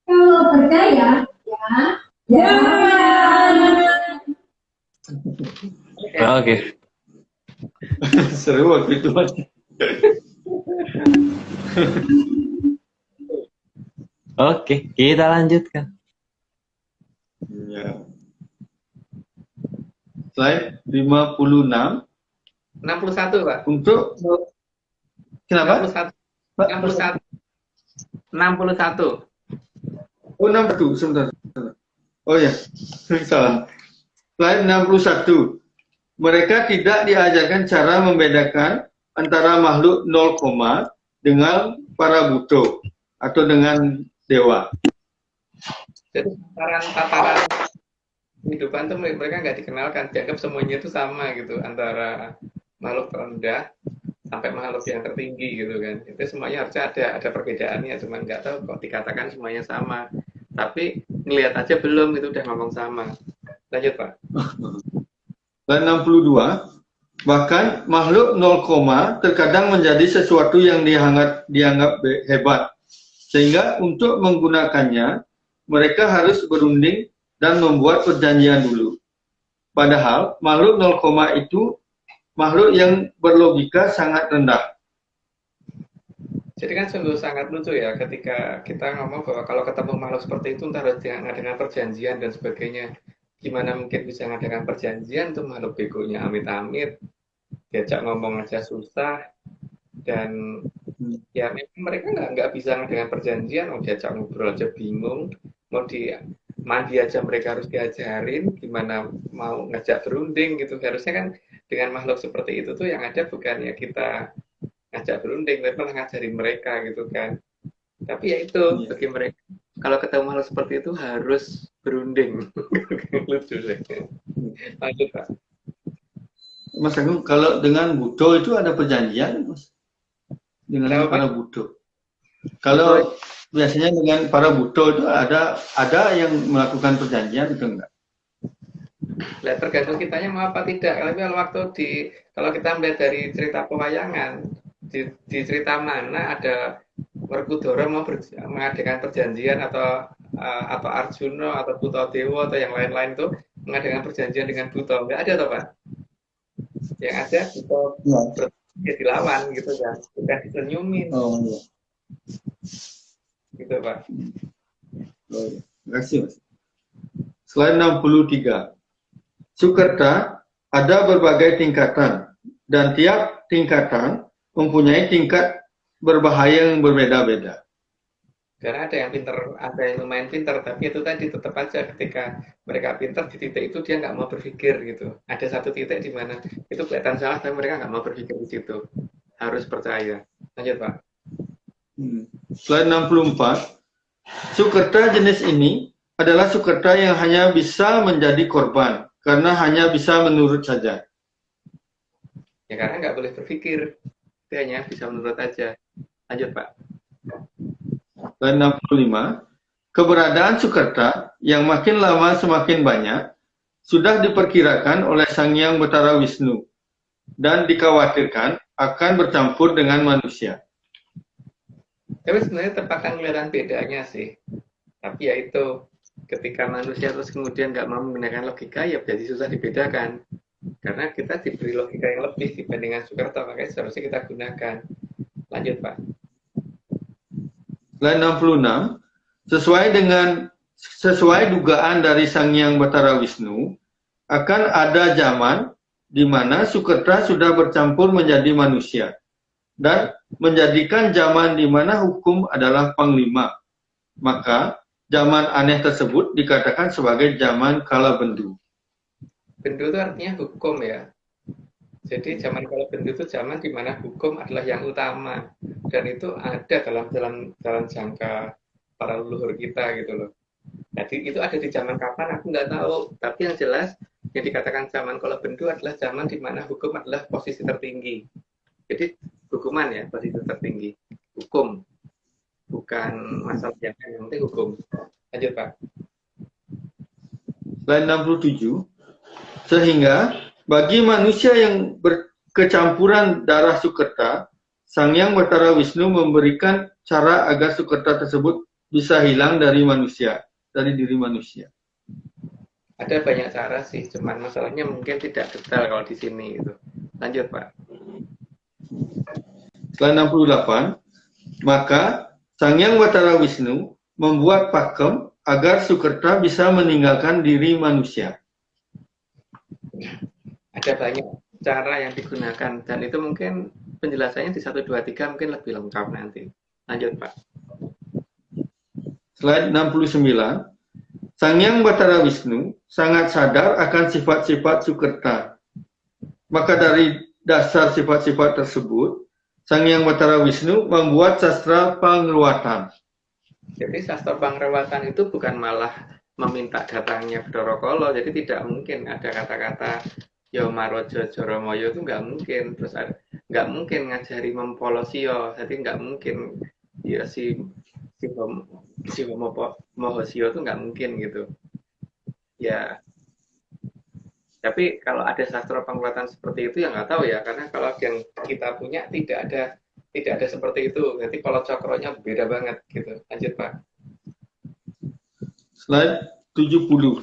Kalau percaya, ya jangan. Oke. Seru waktu itu. Oke, kita lanjutkan. Ya. Slide 56. 61, Pak. Untuk kenapa? 61. 61. Oh, 61, sebentar. Oh ya, salah. Slide 61. Mereka tidak diajarkan cara membedakan antara makhluk 0, dengan para Buddha atau dengan dewa. Jadi tataran kehidupan tuh mereka nggak dikenalkan, dianggap semuanya itu sama gitu, antara makhluk terendah sampai makhluk yang tertinggi gitu kan. Itu semuanya harusnya ada perbedaannya, cuman nggak tahu kok dikatakan semuanya sama. Tapi ngelihat aja belum itu udah ngomong sama. Lanjut Pak. Dan 62, bahkan makhluk 0, terkadang menjadi sesuatu yang dianggap hebat. Sehingga untuk menggunakannya, mereka harus berunding dan membuat perjanjian dulu. Padahal makhluk 0, itu makhluk yang berlogika sangat rendah. Jadi kan sungguh sangat lucu ya ketika kita ngomong bahwa kalau ketemu makhluk seperti itu ntar harus ngadakan perjanjian dan sebagainya. Gimana mungkin bisa ngadakan perjanjian tuh makhluk begonya amit-amit, diajak ngomong aja susah, dan ya memang mereka nggak bisa ngadakan perjanjian, mau diajak ngobrol aja bingung, mau di mandi aja mereka harus diajarin, gimana mau ngajak berunding gitu. Harusnya kan dengan makhluk seperti itu tuh yang ada bukan ya kita ngajak berunding, tapi malah ngajarin mereka gitu kan. Tapi ya itu bagi mereka kalau ketemu hal seperti itu harus berunding. Lucu deh. Lanjut Pak. Mas Agung, kalau dengan Buddha itu ada perjanjian, Mas? Dengan Kenapa, para Buddha. Kalau biasanya dengan para Buddha itu ada yang melakukan perjanjian itu enggak? Nah, tergantung kitanya mau apa tidak. Tapi kalau waktu kalau kita melihat dari cerita pewayangan, di cerita mana ada Werkudara mau mengadakan perjanjian atau Arjuna atau Buttadewa atau yang lain-lain itu mengadakan perjanjian dengan Buddha, nggak ada toh Pak? Yang ada Buddha ya dilawan gitu kan, bukan disenyumin. Oh iya. Gitu Pak. Oh, iya. Terima kasih Mas. Slide 63. Sukerta ada berbagai tingkatan dan tiap tingkatan mempunyai tingkat berbahaya yang berbeda-beda. Karena ada yang pinter, ada yang lumayan pinter, tapi itu tadi tetap aja ketika mereka pinter di titik itu dia nggak mau berpikir gitu. Ada satu titik di mana itu kelihatan salah, tapi mereka nggak mau berpikir di situ. Harus percaya. Lanjut Pak. Slide 64. Sukerta jenis ini adalah sukerta yang hanya bisa menjadi korban karena hanya bisa menurut saja. Ya karena nggak boleh berpikir, dia hanya bisa menurut aja. Lanjut Pak. Slide 65. Keberadaan Sukerta yang makin lama semakin banyak sudah diperkirakan oleh Sang Hyang Bathara Wisnu dan dikhawatirkan akan bercampur dengan manusia. Tapi sebenarnya terpakan kelihatan bedanya sih. Tapi ya itu, ketika manusia terus kemudian nggak mau menggunakan logika, ya berarti susah dibedakan. Karena kita diberi logika yang lebih dibandingkan Sukerta, makanya seharusnya kita gunakan. Lanjut Pak. Slide 66. Sesuai dugaan dari Sang Hyang Bathara Wisnu, akan ada zaman di mana Sukerta sudah bercampur menjadi manusia dan menjadikan zaman di mana hukum adalah panglima. Maka zaman aneh tersebut dikatakan sebagai zaman kala bendu. Bendu itu artinya hukum ya. Jadi zaman kala bendu itu zaman di mana hukum adalah yang utama, dan itu ada dalam jangka para leluhur kita gitu loh. Jadi itu ada di zaman kapan aku nggak tahu, tapi yang jelas yang dikatakan zaman kala bendu adalah zaman di mana hukum adalah posisi tertinggi. Jadi hukuman ya posisi tertinggi, hukum bukan masalah yang penting hukum. Lanjut Pak. Slide 67. Sehingga bagi manusia yang berkecampuran darah Sukerta, Sang Hyang Bathara Wisnu memberikan cara agar Sukerta tersebut bisa hilang dari manusia, dari diri manusia. Ada banyak cara sih, cuman masalahnya mungkin tidak detail kalau di sini gitu. Lanjut Pak. Slide 68. Maka Sang Hyang Bathara Wisnu membuat pakem agar Sukerta bisa meninggalkan diri manusia. Ada banyak cara yang digunakan, dan itu mungkin penjelasannya di 1, 2, 3 mungkin lebih lengkap nanti. Lanjut Pak. Slide 69. Sang Hyang Bathara Wisnu sangat sadar akan sifat-sifat Sukerta. Maka dari dasar sifat-sifat tersebut, Sang Hyang Bathara Wisnu membuat sastra pangruatan. Jadi sastra pangrawatan itu bukan malah meminta datangnya Bathara Kala, jadi tidak mungkin ada kata-kata Yomaraja Jaramoyo itu nggak mungkin, terus nggak mungkin ngajari Mempolosio, jadi nggak mungkin ya si Mohosio itu nggak mungkin gitu. Ya, tapi kalau ada sastra pangrawatan seperti itu ya nggak tahu ya, karena kalau yang kita punya tidak ada seperti itu. Nanti kalau cokronya beda banget gitu. Lanjut Pak. Slide 70.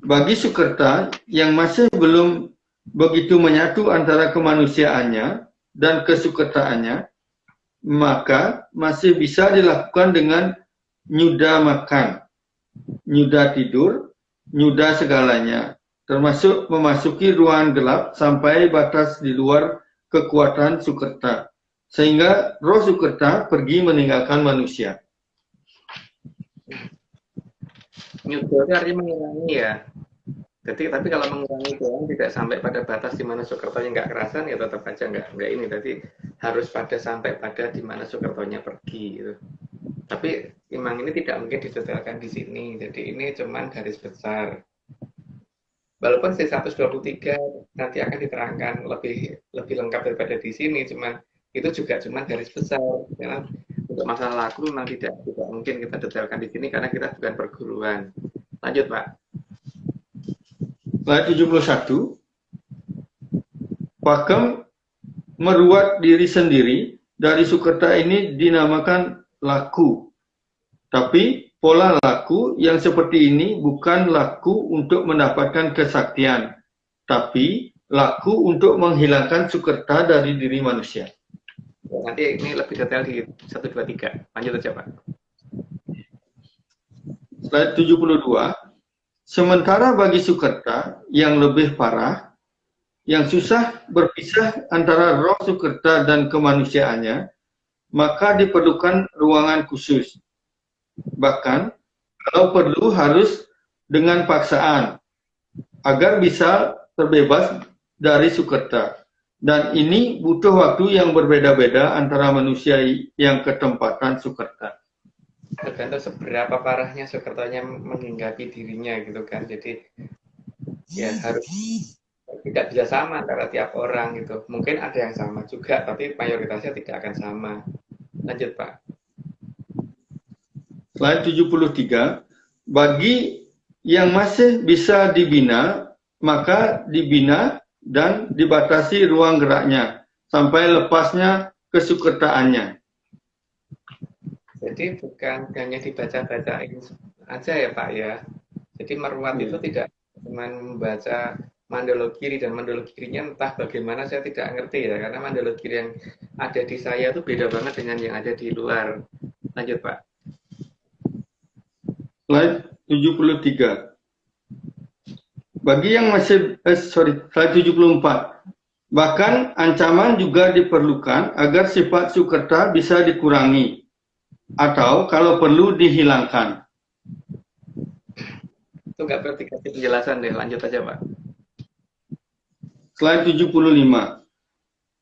Bagi Sukerta yang masih belum begitu menyatu antara kemanusiaannya dan kesukertaannya, maka masih bisa dilakukan dengan nyuda makan, nyuda tidur, nyuda segalanya, termasuk memasuki ruangan gelap sampai batas di luar kekuatan Sukerta, sehingga roh Sukerta pergi meninggalkan manusia. Nyuda itu artinya mengurangi ya. Jadi tapi kalau mengurangi doang tidak sampai pada batas di mana Sukertonya nggak kerasan ya tetap aja nggak ini. Tadi harus pada sampai pada di mana Sukertonya pergi gitu. Tapi memang ini tidak mungkin didetailkan di sini. Jadi ini cuman garis besar. Walaupun C123 nanti akan diterangkan lebih lengkap daripada di sini, cuman itu juga cuman garis besar. Karena untuk masalah laku memang tidak mungkin kita detailkan di sini karena kita bukan perguruan. Lanjut, Pak. Slide 71. Pakem meruat diri sendiri dari Sukerta ini dinamakan laku. Tapi pola laku yang seperti ini bukan laku untuk mendapatkan kesaktian, tapi laku untuk menghilangkan Sukerta dari diri manusia. Nanti ini lebih detail di 123. Lanjut aja, Pak. Slide 72. Sementara bagi Sukerta yang lebih parah, yang susah berpisah antara roh Sukerta dan kemanusiaannya, maka diperlukan ruangan khusus. Bahkan, kalau perlu harus dengan paksaan, agar bisa terbebas dari Sukerta. Dan ini butuh waktu yang berbeda-beda antara manusia yang ketempatan Sukerta. Tergantung seberapa parahnya Sukertanya menghinggapi dirinya gitu kan. Jadi ya harus tidak bisa sama antara tiap orang gitu. Mungkin ada yang sama juga, tapi mayoritasnya tidak akan sama. Lanjut, Pak. Slide 73. Bagi yang masih bisa dibina, maka dibina dan dibatasi ruang geraknya sampai lepasnya kesukertaannya. Jadi bukan hanya dibaca-bacain aja ya Pak ya. Jadi meruat itu tidak cuma membaca mandala kiri dan mandala kirinya entah bagaimana saya tidak ngerti ya. Karena mandala kiri yang ada di saya itu beda banget dengan yang ada di luar. Lanjut Pak. Slide 73. Bagi yang masih, slide 74. Bahkan ancaman juga diperlukan agar sifat Sukerta bisa dikurangi atau kalau perlu dihilangkan. Itu nggak berarti kasih penjelasan deh, lanjut aja Pak. Slide 75.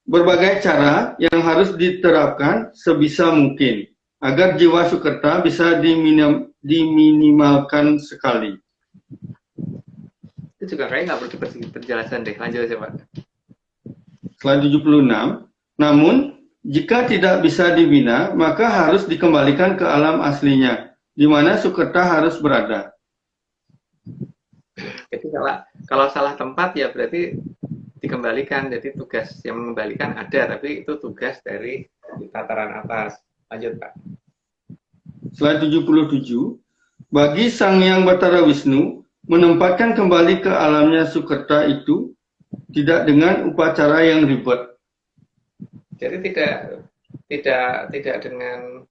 Berbagai cara yang harus diterapkan sebisa mungkin agar jiwa Sukerta bisa diminimalkan sekali. Itu juga kayaknya nggak perlu penjelasan deh, lanjut aja Pak. Slide 76. Namun, jika tidak bisa dibina, maka harus dikembalikan ke alam aslinya, di mana Sukerta harus berada. Jadi kalau salah tempat ya berarti dikembalikan. Jadi tugas yang mengembalikan ada, tapi itu tugas dari tataran atas. Lanjut Pak. Slide 77. Bagi Sang Hyang Batara Wisnu, menempatkan kembali ke alamnya Sukerta itu tidak dengan upacara yang ribet. Jadi tidak dengan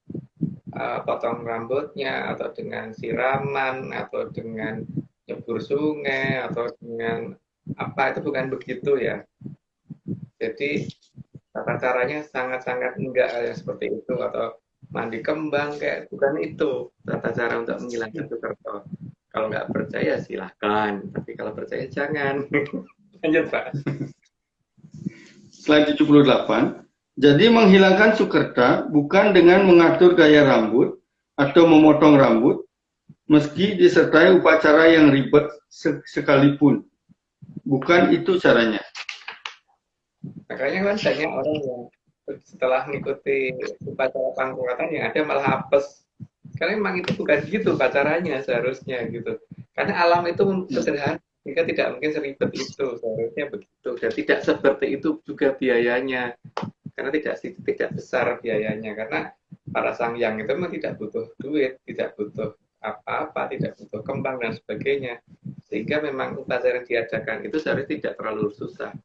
potong rambutnya atau dengan siraman atau dengan nyebur sungai atau dengan apa, itu bukan begitu ya. Jadi tata caranya sangat-sangat enggak yang seperti itu, atau mandi kembang kayak, bukan itu tata cara untuk menghilangkan Sukerta. Kalau nggak percaya silahkan, tapi kalau percaya jangan. Lanjut Pak. Slide 78. Jadi menghilangkan Sukerta bukan dengan mengatur gaya rambut atau memotong rambut, meski disertai upacara yang ribet sekalipun. Bukan itu caranya. Makanya kan banyak orang yang setelah mengikuti upacara pangkuatan yang ada malah apes. Karena memang itu bukan gitu upacaranya seharusnya gitu. Karena alam itu sederhana, jika tidak mungkin seribet itu, seharusnya begitu. Dan tidak seperti itu juga biayanya. Karena tidak besar biayanya, karena para sang hyang itu memang tidak butuh duit, tidak butuh apa-apa, tidak butuh kembang dan sebagainya, sehingga memang upacara yang diadakan itu seharusnya tidak terlalu susah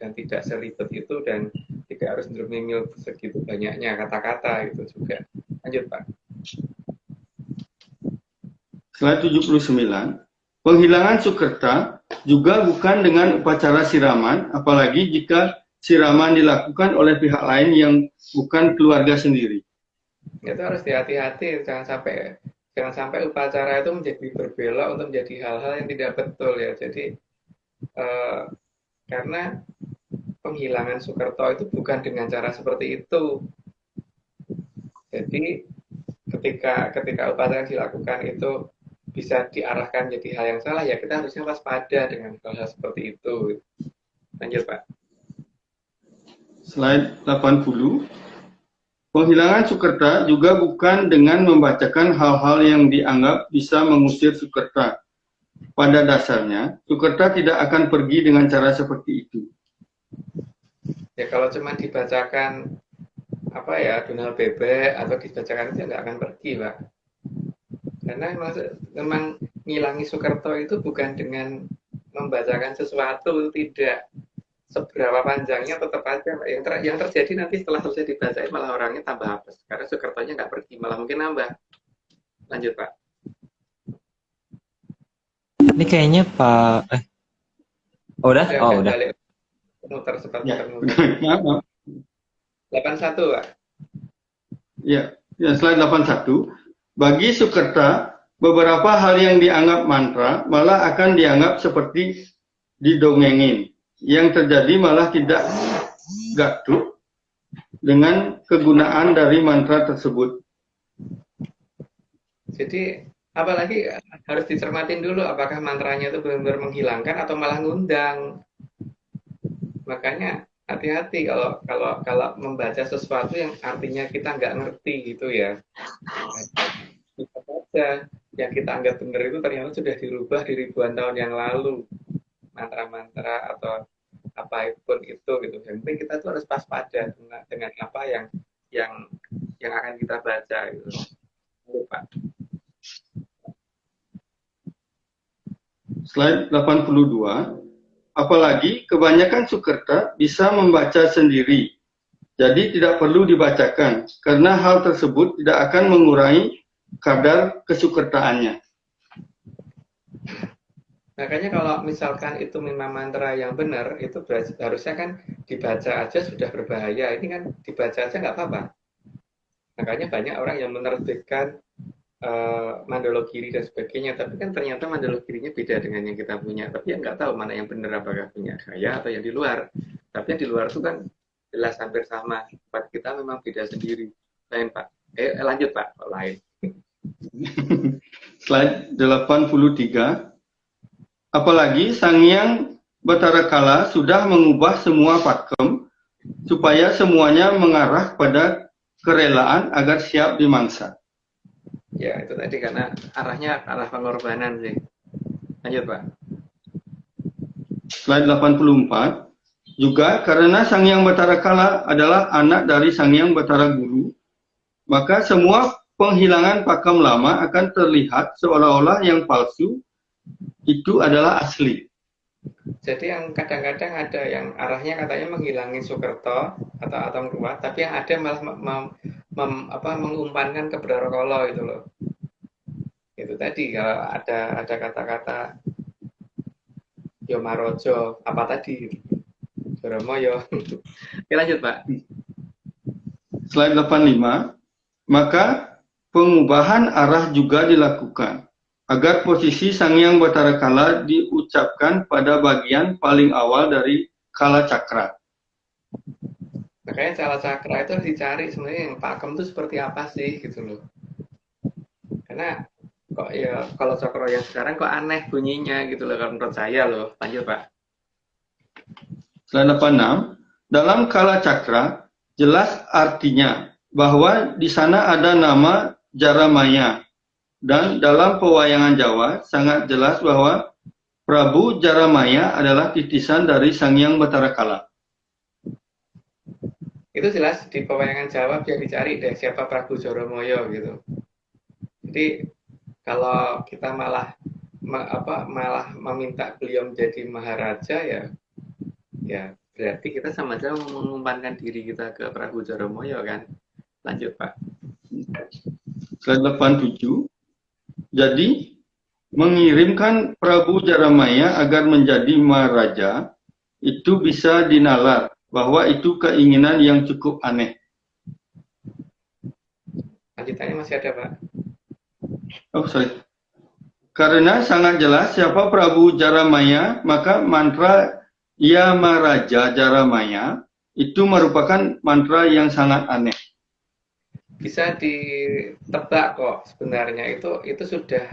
dan tidak seribet itu dan tidak sampai harus ndremingil segitu banyaknya kata-kata itu juga. Lanjut Pak. Slide 79. Penghilangan sukerta juga bukan dengan upacara siraman, apalagi jika siraman dilakukan oleh pihak lain yang bukan keluarga sendiri. Itu harus hati-hati, jangan sampai upacara itu menjadi berbelok untuk menjadi hal-hal yang tidak betul ya. Jadi karena penghilangan sukerto itu bukan dengan cara seperti itu. Jadi ketika upacara dilakukan itu bisa diarahkan jadi hal yang salah, ya kita harusnya waspada dengan hal-hal seperti itu. Lanjut Pak. Slide 80. Penghilangan sukerta juga bukan dengan membacakan hal-hal yang dianggap bisa mengusir sukerta. Pada dasarnya, sukerta tidak akan pergi dengan cara seperti itu. Ya kalau cuma dibacakan Donald bebek atau dibacakan itu nggak akan pergi Pak. Karena memang ngilangi sukerto itu bukan dengan membacakan sesuatu, tidak. Seberapa panjangnya tetap aja Pak. Yang terjadi nanti setelah selesai dibacain malah orangnya tambah hapus. Karena sukertonya nggak pergi, malah mungkin nambah. Lanjut Pak. Ini kayaknya Pak udah? Ya, Oh, udah. balik. Muter seperti Ya, muter. 81 Pak. Ya, slide 81. Bagi sukerta, beberapa hal yang dianggap mantra malah akan dianggap seperti didongengin. Yang terjadi malah tidak gaduh dengan kegunaan dari mantra tersebut. Jadi apalagi harus dicermatin dulu apakah mantranya itu benar-benar menghilangkan atau malah ngundang. Makanya hati-hati kalau membaca sesuatu yang artinya kita nggak ngerti gitu ya. Bisa saja yang kita anggap benar itu ternyata sudah dirubah di ribuan tahun yang lalu. Mantra-mantra atau apapun itu gitu. Yang penting kita tuh harus waspada dengan apa yang akan kita baca gitu. Lupa. Slide 82. Apalagi kebanyakan sukerta bisa membaca sendiri. Jadi tidak perlu dibacakan karena hal tersebut tidak akan mengurangi kadar kesukertaannya. Makanya kalau misalkan itu memang mantra yang benar, itu harusnya kan dibaca aja sudah berbahaya. Ini kan dibaca aja nggak apa-apa. Makanya banyak orang yang menerbitkan mandologiri dan sebagainya, tapi kan ternyata mandologirinya beda dengan yang kita punya. Tapi ya nggak tahu mana yang benar, apakah punya saya atau yang di luar. Tapi yang di luar itu kan jelas hampir sama. Tempat kita memang beda sendiri. Lain Pak. Lanjut Pak. Lain. Slide 83. Apalagi Sang Hyang Bathara Kala sudah mengubah semua pakem supaya semuanya mengarah pada kerelaan agar siap dimangsa. Ya, itu tadi karena arahnya arah pengorbanan sih. Lanjut, Pak. Slide 84. Juga karena Sang Hyang Bathara Kala adalah anak dari Sang Hyang Bathara Guru, maka semua penghilangan pakem lama akan terlihat seolah-olah yang palsu itu adalah asli. Jadi yang kadang-kadang ada yang arahnya katanya menghilangi Sukerto atau atom kuat, tapi yang ada malah mengumpankan ke Brarokolo itu loh. Itu tadi kalau ada kata-kata Yomarojo apa tadi? Joromoyo. Oke, lanjut Pak. Slide 85. Maka pengubahan arah juga dilakukan agar posisi Sang Hyang Bathara Kala diucapkan pada bagian paling awal dari Kala Cakra. Makanya Kala Cakra itu harus dicari sebenarnya yang pakem itu seperti apa sih gitu loh. Karena kok ya kalau cakra yang sekarang kok aneh bunyinya gitu loh kalau menurut saya loh. Lanjut Pak. Slide 86. Dalam Kala Cakra jelas artinya bahwa di sana ada nama Jaramaya. Dan dalam pewayangan Jawa sangat jelas bahwa Prabu Jaramaya adalah titisan dari Sang Hyang Bathara Kala. Itu jelas di pewayangan Jawa biar dicari deh siapa Prabu Joromoyo gitu. Jadi kalau kita malah meminta beliau menjadi maharaja ya Berarti kita sama aja mengumpankan diri kita ke Prabu Joromoyo kan? Lanjut Pak. Slide 87. Jadi, mengirimkan Prabu Jaramaya agar menjadi Maharaja itu bisa dinalar bahwa itu keinginan yang cukup aneh. Lanjutannya masih ada Pak. Oh, sorry. Karena sangat jelas siapa Prabu Jaramaya, maka mantra Ya Maharaja Jaramaya itu merupakan mantra yang sangat aneh. Bisa ditebak kok sebenarnya itu sudah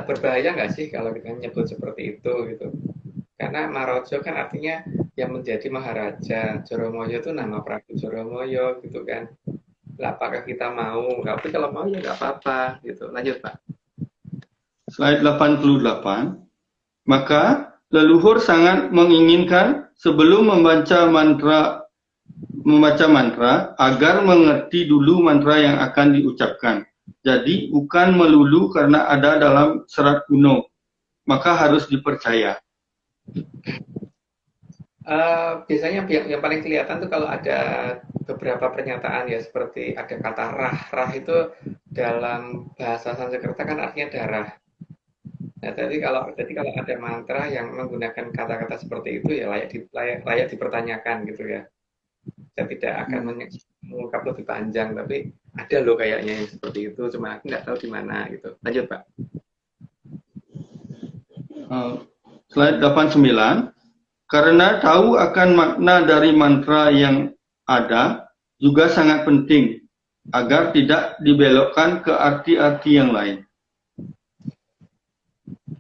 berbahaya nggak sih kalau kita nyebut seperti itu gitu. Karena Marojo kan artinya yang menjadi Maharaja, Joromoyo itu nama Prabu Joromoyo gitu kan. Lah, apakah kita mau? Tapi kalau mau ya nggak apa-apa gitu. Lanjut Pak. Slide 88. Maka leluhur sangat menginginkan sebelum membaca mantra agar mengerti dulu mantra yang akan diucapkan. Jadi bukan melulu karena ada dalam serat kuno, maka harus dipercaya. Biasanya yang paling kelihatan tuh kalau ada beberapa pernyataan ya, seperti ada kata rah. Rah itu dalam bahasa Sanskerta kan artinya darah. Nah, jadi kalau ada mantra yang menggunakan kata-kata seperti itu ya layak dipertanyakan gitu ya. Saya tidak akan mengungkap lebih panjang, tapi ada loh kayaknya yang seperti itu, cuma aku nggak tahu di mana gitu. Lanjut Pak. Slide 89. Karena tahu akan makna dari mantra yang ada juga sangat penting agar tidak dibelokkan ke arti-arti yang lain.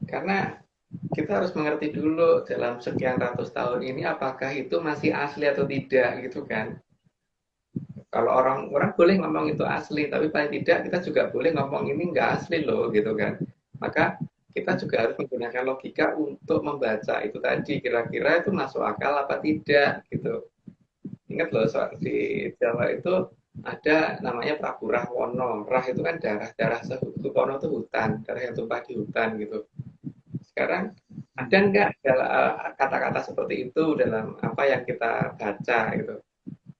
Karena kita harus mengerti dulu dalam sekian ratus tahun ini apakah itu masih asli atau tidak gitu kan. Kalau orang boleh ngomong itu asli, tapi paling tidak kita juga boleh ngomong ini nggak asli loh gitu kan. Maka kita juga harus menggunakan logika untuk membaca itu tadi, kira-kira itu masuk akal apa tidak gitu. Ingat loh, soal di Jawa itu ada namanya Prabu Rahwono. Rah itu kan darah Supono itu hutan, darah yang tumpah di hutan gitu. Sekarang ada nggak kata-kata seperti itu dalam apa yang kita baca gitu?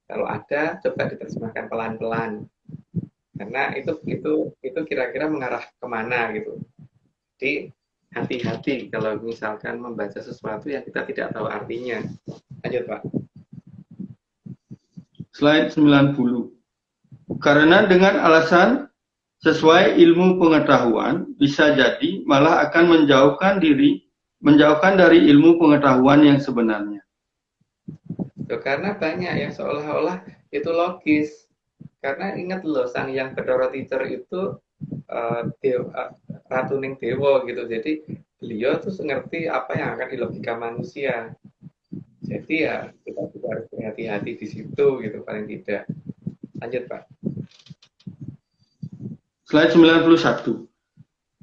Kalau ada, coba diterjemahkan pelan-pelan, karena itu kira-kira mengarah kemana gitu. Jadi hati-hati kalau misalkan membaca sesuatu yang kita tidak tahu artinya. Lanjut Pak. Slide 90. Karena dengan alasan sesuai ilmu pengetahuan bisa jadi malah akan menjauhkan dari ilmu pengetahuan yang sebenarnya. Karena banyak yang seolah-olah itu logis. Karena ingat loh, Sang Hyang Bathara Teacher itu ratuning dewa gitu. Jadi beliau tuh ngerti apa yang akan dilogika manusia. Jadi ya kita juga harus berhati-hati di situ gitu paling tidak. Lanjut Pak. Slide 91.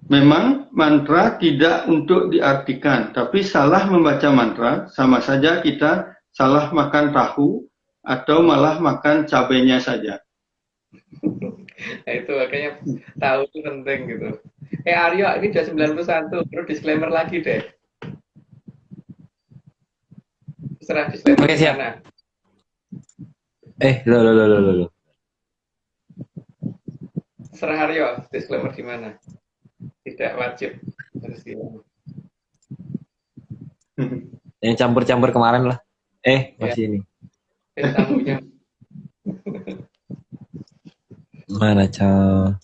Memang mantra tidak untuk diartikan, tapi salah membaca mantra sama saja kita salah makan tahu atau malah makan cabenya saja. Nah itu makanya tahu itu penting gitu. Aryo, ini udah 91, perlu disclaimer lagi deh. Serah disclaimer. Oke, siap. Lo. Serah Aryo, disclaimer di mana? Tidak wajib harus hilang. Yang campur-campur kemarin lah. Masih ini. Tamunya. Mana cow?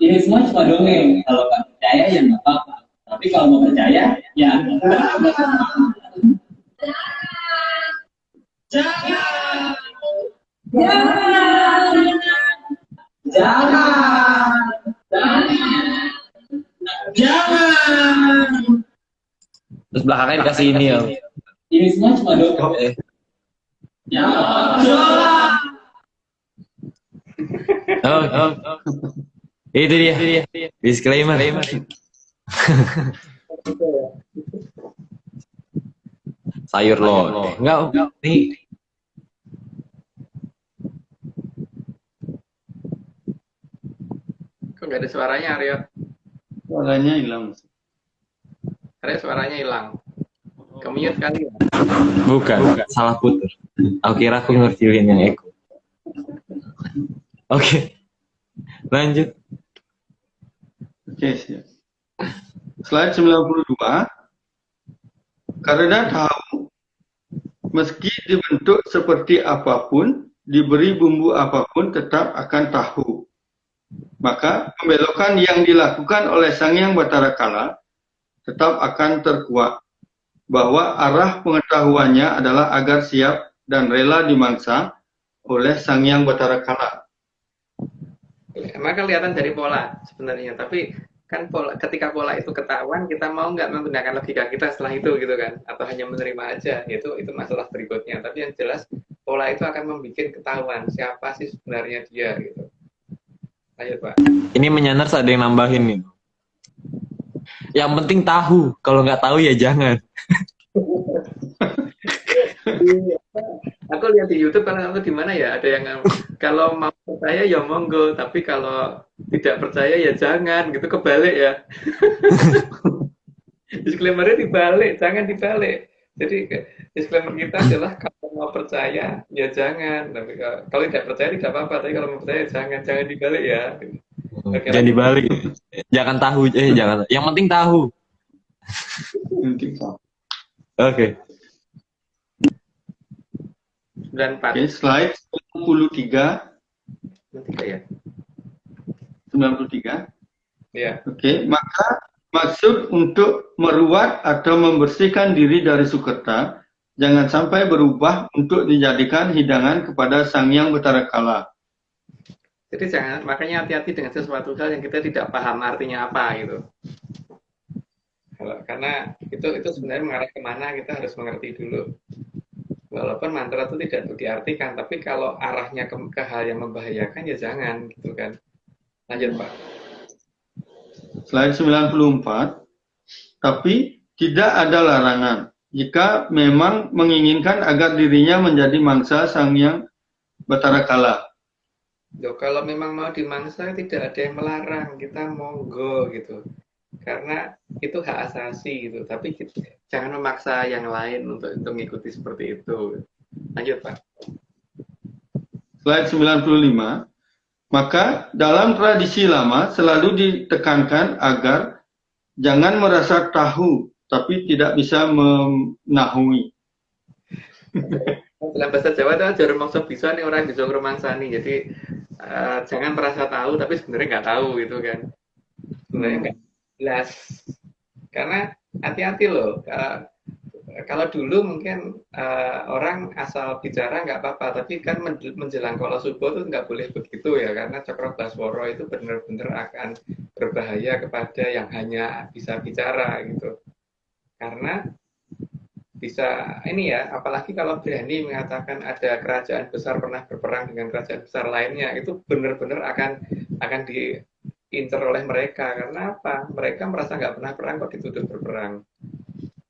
Ini semua cuma dongeng. Kalau nggak percaya ya nggak apa-apa. Tapi kalau mau percaya, ya jangan. Terus belakangnya dikasih ini ya. Ini semua cuma dongeng. Itu dia. Disclaimer. Sayur lo. Enggak. Nih. ada suaranya, Aryo. Suaranya hilang. Aryo suaranya hilang. Kemute kali ya? Bukan, salah putus. Aku kira aku ngertiin yang Eko. Oke, lanjut. Oke, siap. Slide 92. Karena tahu, meski dibentuk seperti apapun, diberi bumbu apapun, tetap akan tahu. Maka pembelokan yang dilakukan oleh Sang Hyang Batara Kala tetap akan terkuak, bahwa arah pengetahuannya adalah agar siap dan rela dimangsa oleh Sang Hyang Batara Kala. Emang kelihatan dari pola sebenarnya, tapi kan ketika pola itu ketahuan, kita mau nggak menggunakan logika kita setelah itu gitu kan, atau hanya menerima aja, itu masalah berikutnya. Tapi yang jelas pola itu akan membuat ketahuan siapa sih sebenarnya dia gitu. Lanjut Pak. Ini menyandar ada yang nambahin nih. Yang penting tahu, kalau nggak tahu ya jangan. Aku lihat di YouTube kalau di mana ya, ada yang kalau mau percaya ya monggo, tapi kalau tidak percaya ya jangan, gitu, kebalik ya. Disclaimer-nya dibalik, jangan dibalik. Jadi disclaimer kita adalah kalau mau percaya ya jangan, tapi kalau tidak percaya tidak apa-apa, tapi kalau mau percaya jangan dibalik ya. Oke, Jangan dibalik. Jangan tahu, jangan. Yang penting tahu. Oke. 94. Oke, slide 93. 93 ya. 93. Ya. Oke, maka maksud untuk meruat atau membersihkan diri dari sukerta jangan sampai berubah untuk dijadikan hidangan kepada Sang Hyang Batara Kala. Jadi makanya hati-hati dengan sesuatu hal yang kita tidak paham artinya apa gitu. Karena itu sebenarnya mengarah kemana kita harus mengerti dulu. Walaupun mantra itu tidak diartikan, tapi kalau arahnya ke hal yang membahayakan ya jangan gitu kan. Lanjut Pak. Slide 94. Tapi tidak ada larangan jika memang menginginkan agar dirinya menjadi mangsa Sang Hyang Batara Kala. Loh, kalau memang mau dimangsa tidak ada yang melarang, kita monggo gitu. Karena itu hak asasi gitu, tapi jangan memaksa yang lain untuk mengikuti seperti itu. Lanjut Pak. Slide 95. Maka dalam tradisi lama selalu ditekankan agar jangan merasa tahu tapi tidak bisa menahui. Dalam bahasa Jawa itu ajar mangsa bisa nih orang bisa ngrumangsani. Jadi jangan merasa tahu tapi sebenarnya nggak tahu gitu kan. Sebenarnya nggak jelas. Karena hati-hati loh. Kalau dulu mungkin orang asal bicara nggak apa-apa, tapi kan menjelang kala subuh itu nggak boleh begitu ya, karena Cakrawaswara itu benar-benar akan berbahaya kepada yang hanya bisa bicara gitu. Karena bisa ini ya, apalagi kalau berani mengatakan ada kerajaan besar pernah berperang dengan kerajaan besar lainnya, itu benar-benar akan diincar oleh mereka. Karena apa? Mereka merasa nggak pernah perang kok dituduh berperang.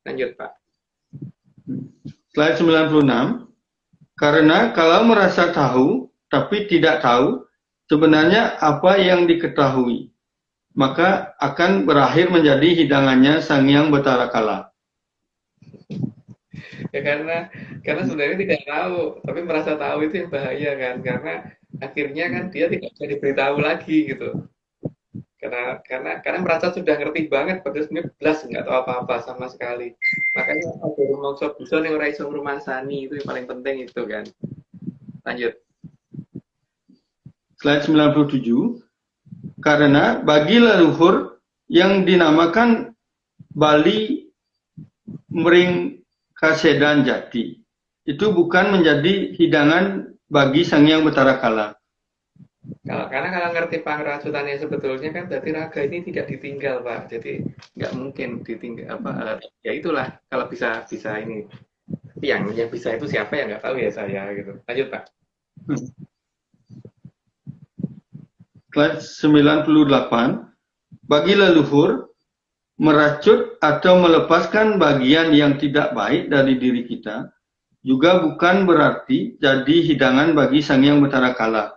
Lanjut Pak. Slide 96. Karena kalau merasa tahu tapi tidak tahu sebenarnya apa yang diketahui, maka akan berakhir menjadi hidangannya Sang Hyang Batara Kala. Ya karena sebenarnya tidak tahu, tapi merasa tahu itu yang bahaya kan, karena akhirnya kan dia tidak bisa diberitahu lagi gitu. Karena merasa sudah ngerti banget, padahal sebenarnya belas nggak tahu apa-apa sama sekali. Makanya ada rumangsa bisa nih ora iso ngrumangsani, itu yang paling penting itu kan. Lanjut. Slide 97. Karena bagi leluhur yang dinamakan Bali Mring Kasedan Jati, itu bukan menjadi hidangan bagi Sang Hyang Batara Kala. Karena kalau ngerti pangrasutannya sebetulnya kan berarti raga ini tidak ditinggal Pak, jadi nggak mungkin ditinggal ya itulah kalau bisa ini. Tapi yang bisa itu siapa yang nggak tahu ya saya gitu. Lanjut Pak. Slide 98. Bagi leluhur meracut atau melepaskan bagian yang tidak baik dari diri kita juga bukan berarti jadi hidangan bagi Sang Hyang Batara Kala.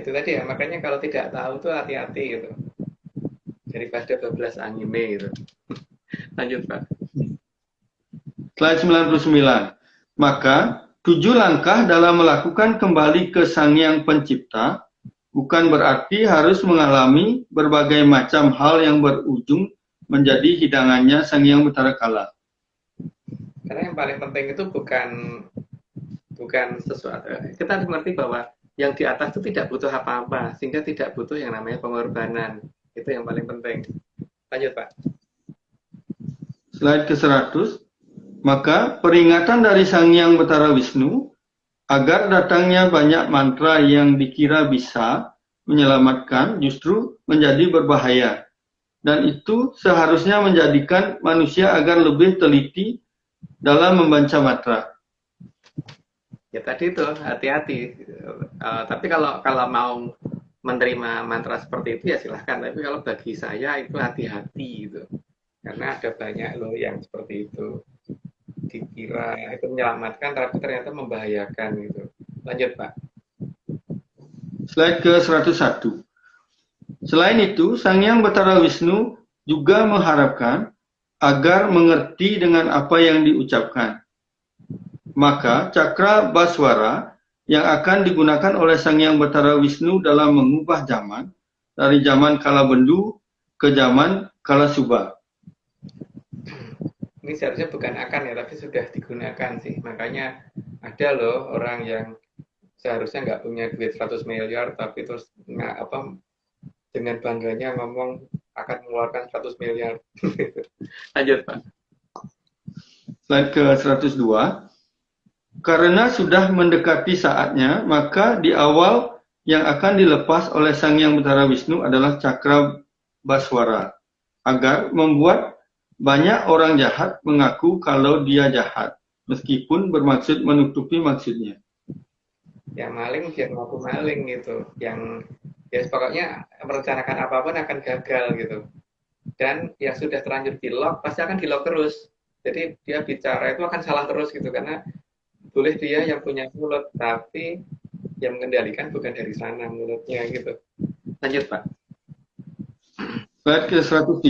itu tadi ya, makanya kalau tidak tahu tuh hati-hati gitu. Daripada 12 anime gitu. Lanjut, Pak. Slide 99. Maka 7 langkah dalam melakukan kembali ke Sang Yang Pencipta bukan berarti harus mengalami berbagai macam hal yang berujung menjadi hidangannya Sang Yang Batara Kala. Karena yang paling penting itu bukan sesuatu. Kita harus mengerti bahwa yang di atas itu tidak butuh apa-apa, sehingga tidak butuh yang namanya pengorbanan. Itu yang paling penting. Lanjut, Pak. Slide ke-100. Maka peringatan dari Sang Yang Batara Wisnu agar datangnya banyak mantra yang dikira bisa menyelamatkan justru menjadi berbahaya. Dan itu seharusnya menjadikan manusia agar lebih teliti dalam membaca mantra. Ya tadi itu hati-hati. Tapi kalau mau menerima mantra seperti itu ya silahkan. Tapi kalau bagi saya itu hati-hati gitu. Karena ada banyak loh yang seperti itu. Dikira itu menyelamatkan tapi ternyata membahayakan gitu. Lanjut, Pak. Slide ke-101. Selain itu, Sang Yang Batara Wisnu juga mengharapkan agar mengerti dengan apa yang diucapkan. Maka cakra baswara yang akan digunakan oleh Sang Yang Batara Wisnu dalam mengubah zaman dari zaman kala bendu ke zaman kala subah. Ini seharusnya bukan akan ya, tapi sudah digunakan sih. Makanya ada loh orang yang seharusnya nggak punya duit 100 miliar, tapi terus dengan bangganya ngomong akan mengeluarkan 100 miliar. Lanjut, Pak. Slide ke-102. Karena sudah mendekati saatnya, maka di awal yang akan dilepas oleh Sang Yang Batara Wisnu adalah cakra baswara, agar membuat banyak orang jahat mengaku kalau dia jahat, meskipun bermaksud menutupi maksudnya. Yang maling dia ngaku maling gitu. Yang ya pokoknya merencanakan apapun akan gagal gitu. Dan yang sudah terlanjur di lock pasti akan di lock terus. Jadi dia bicara itu akan salah terus gitu, karena boleh dia yang punya mulut, tapi yang mengendalikan bukan dari sana mulutnya gitu. Lanjut, Pak. Slide ke-103.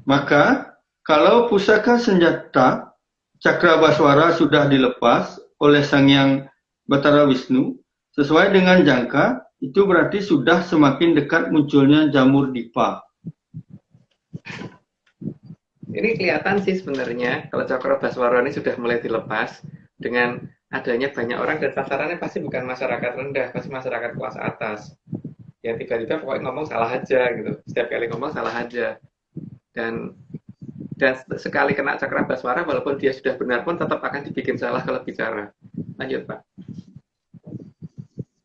Maka, kalau pusaka senjata cakra baswara sudah dilepas oleh Sang Yang Batara Wisnu, sesuai dengan jangka, itu berarti sudah semakin dekat munculnya jamur dipa. Ini kelihatan sih sebenarnya, kalau cakra baswara ini sudah mulai dilepas, dengan adanya banyak orang, dan sasarannya pasti bukan masyarakat rendah, pasti masyarakat kelas atas. Ya tiba-tiba pokoknya ngomong salah aja gitu, setiap kali ngomong salah aja. Dan sekali kena cakra baswara, walaupun dia sudah benar pun tetap akan dibikin salah kalau bicara. Lanjut, Pak.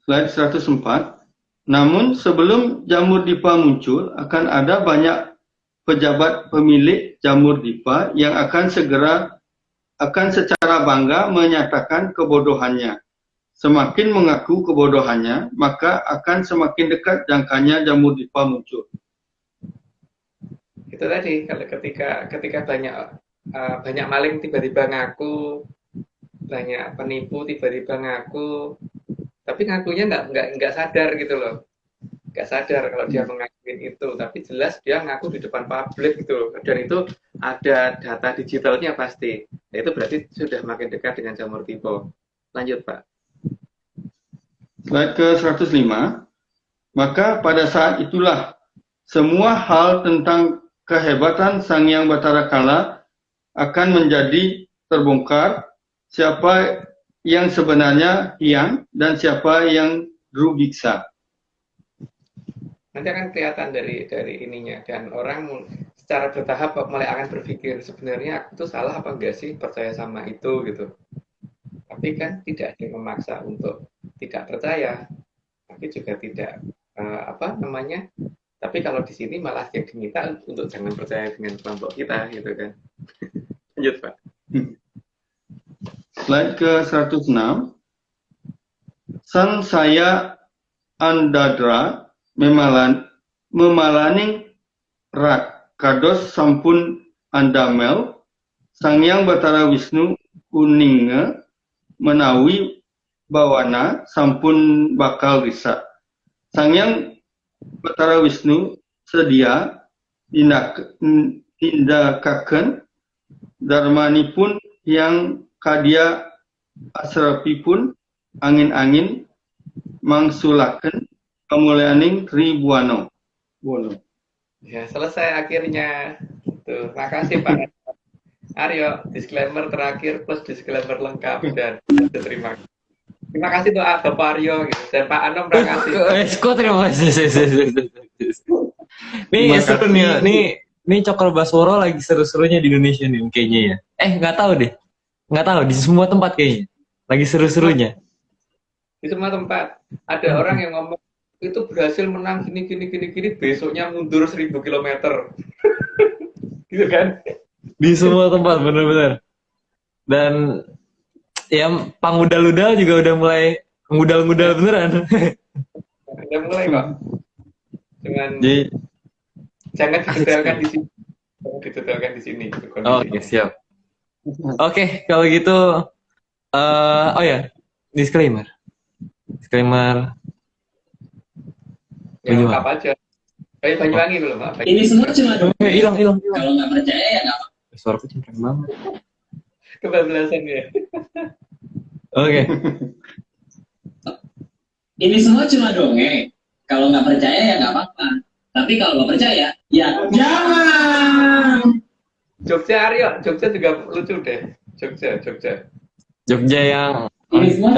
Slide 104. Namun sebelum jamur dipa muncul, akan ada banyak pejabat pemilik jamur dipa yang akan secara bangga menyatakan kebodohannya. Semakin mengaku kebodohannya, maka akan semakin dekat jangkanya jamur dipa muncul. Itu tadi, kalau ketika banyak maling tiba-tiba ngaku, banyak penipu tiba-tiba ngaku, tapi ngakunya nggak sadar gitu loh, nggak sadar kalau dia mengakuin itu, tapi jelas dia ngaku di depan publik gitu loh, dan itu ada data digitalnya pasti. Nah, itu berarti sudah makin dekat dengan jamur tipe. Lanjut, Pak. Slide ke-105. Maka pada saat itulah semua hal tentang kehebatan Sang Yang Batara Kala akan menjadi terbongkar, siapa yang sebenarnya Hyang dan siapa yang Drubiksa. Nanti akan kelihatan dari ininya, dan orang secara bertahap mulai akan berpikir, sebenarnya aku tuh salah apa enggak sih percaya sama itu gitu. Tapi kan tidak ada yang memaksa untuk tidak percaya, tapi juga tidak tapi kalau di sini malah yang diminta untuk jangan percaya dengan kelompok kita gitu kan. Lanjut, Pak. Slide ke-106. Sang Saya Andadra memalaning rat kados sampun andamel Sang Yang Batara Wisnu kuninge menawi bawana sampun bakal risak. Sang Batara Wisnu sedia tindakaken darmanipun yang kadya asrapipun angin-angin mangsulaken kamulyaning Tribuana. Ya, selesai akhirnya. Tuh, makasih Pak Aryo. Disclaimer terakhir plus disclaimer lengkap dan terima kasih tuh Bapak Aryo gitu. Dan Pak Anom terima kasih. Kok terima kasih. Nih seru nih. Nih Cokro Basworo lagi seru-serunya di Indonesia nih kayaknya ya. Nggak tahu deh. Nggak tahu di semua tempat kayaknya. Lagi seru-serunya. Di semua tempat ada orang yang ngomong itu berhasil menang gini besoknya mundur 1000 km. Gitu kan? Di semua tempat bener-bener. Dan ya pangudal-udal juga udah mulai ngudal-ngudal beneran. Udah mulai kok. Dengan Jadi, jangan didetailkan di sini. Jangan didetailkan di sini. Oke, siap. Oke, kalau gitu oh ya, disclaimer. Ya, apa aja. Kayak Banyuwangi belum, Pak? Ini semua cuma Hilang. kalau nggak percaya ya nggak apa-apa. Suaraku cempreng banget. Kebablasan ya. Oke. Ini semua cuma dongeng. Kalau nggak percaya ya nggak apa-apa. Tapi kalau nggak percaya, ya jangan. Jogja Aryo, Jogja juga lucu deh. Jogja yang Ini semua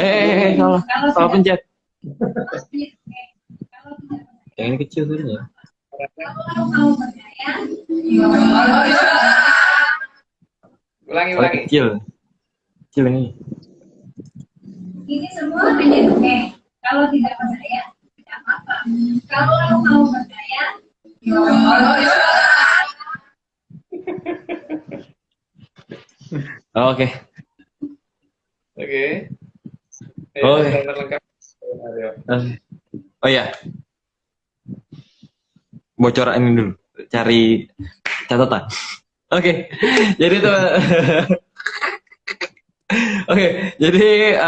salah pencet. Kalau tidak Yang ini kecil sebenarnya. kalau kamu percaya, Ulangi. Kecil ini. ini semua hanya dongeng. Kalau tidak percaya, tidak apa-apa. Kalau kamu percaya, Oke. Oke. Lengkap. Aryo. Oh ya. Bocoran ini dulu. Cari catatan. Oke. Jadi tuh. Oke. Jadi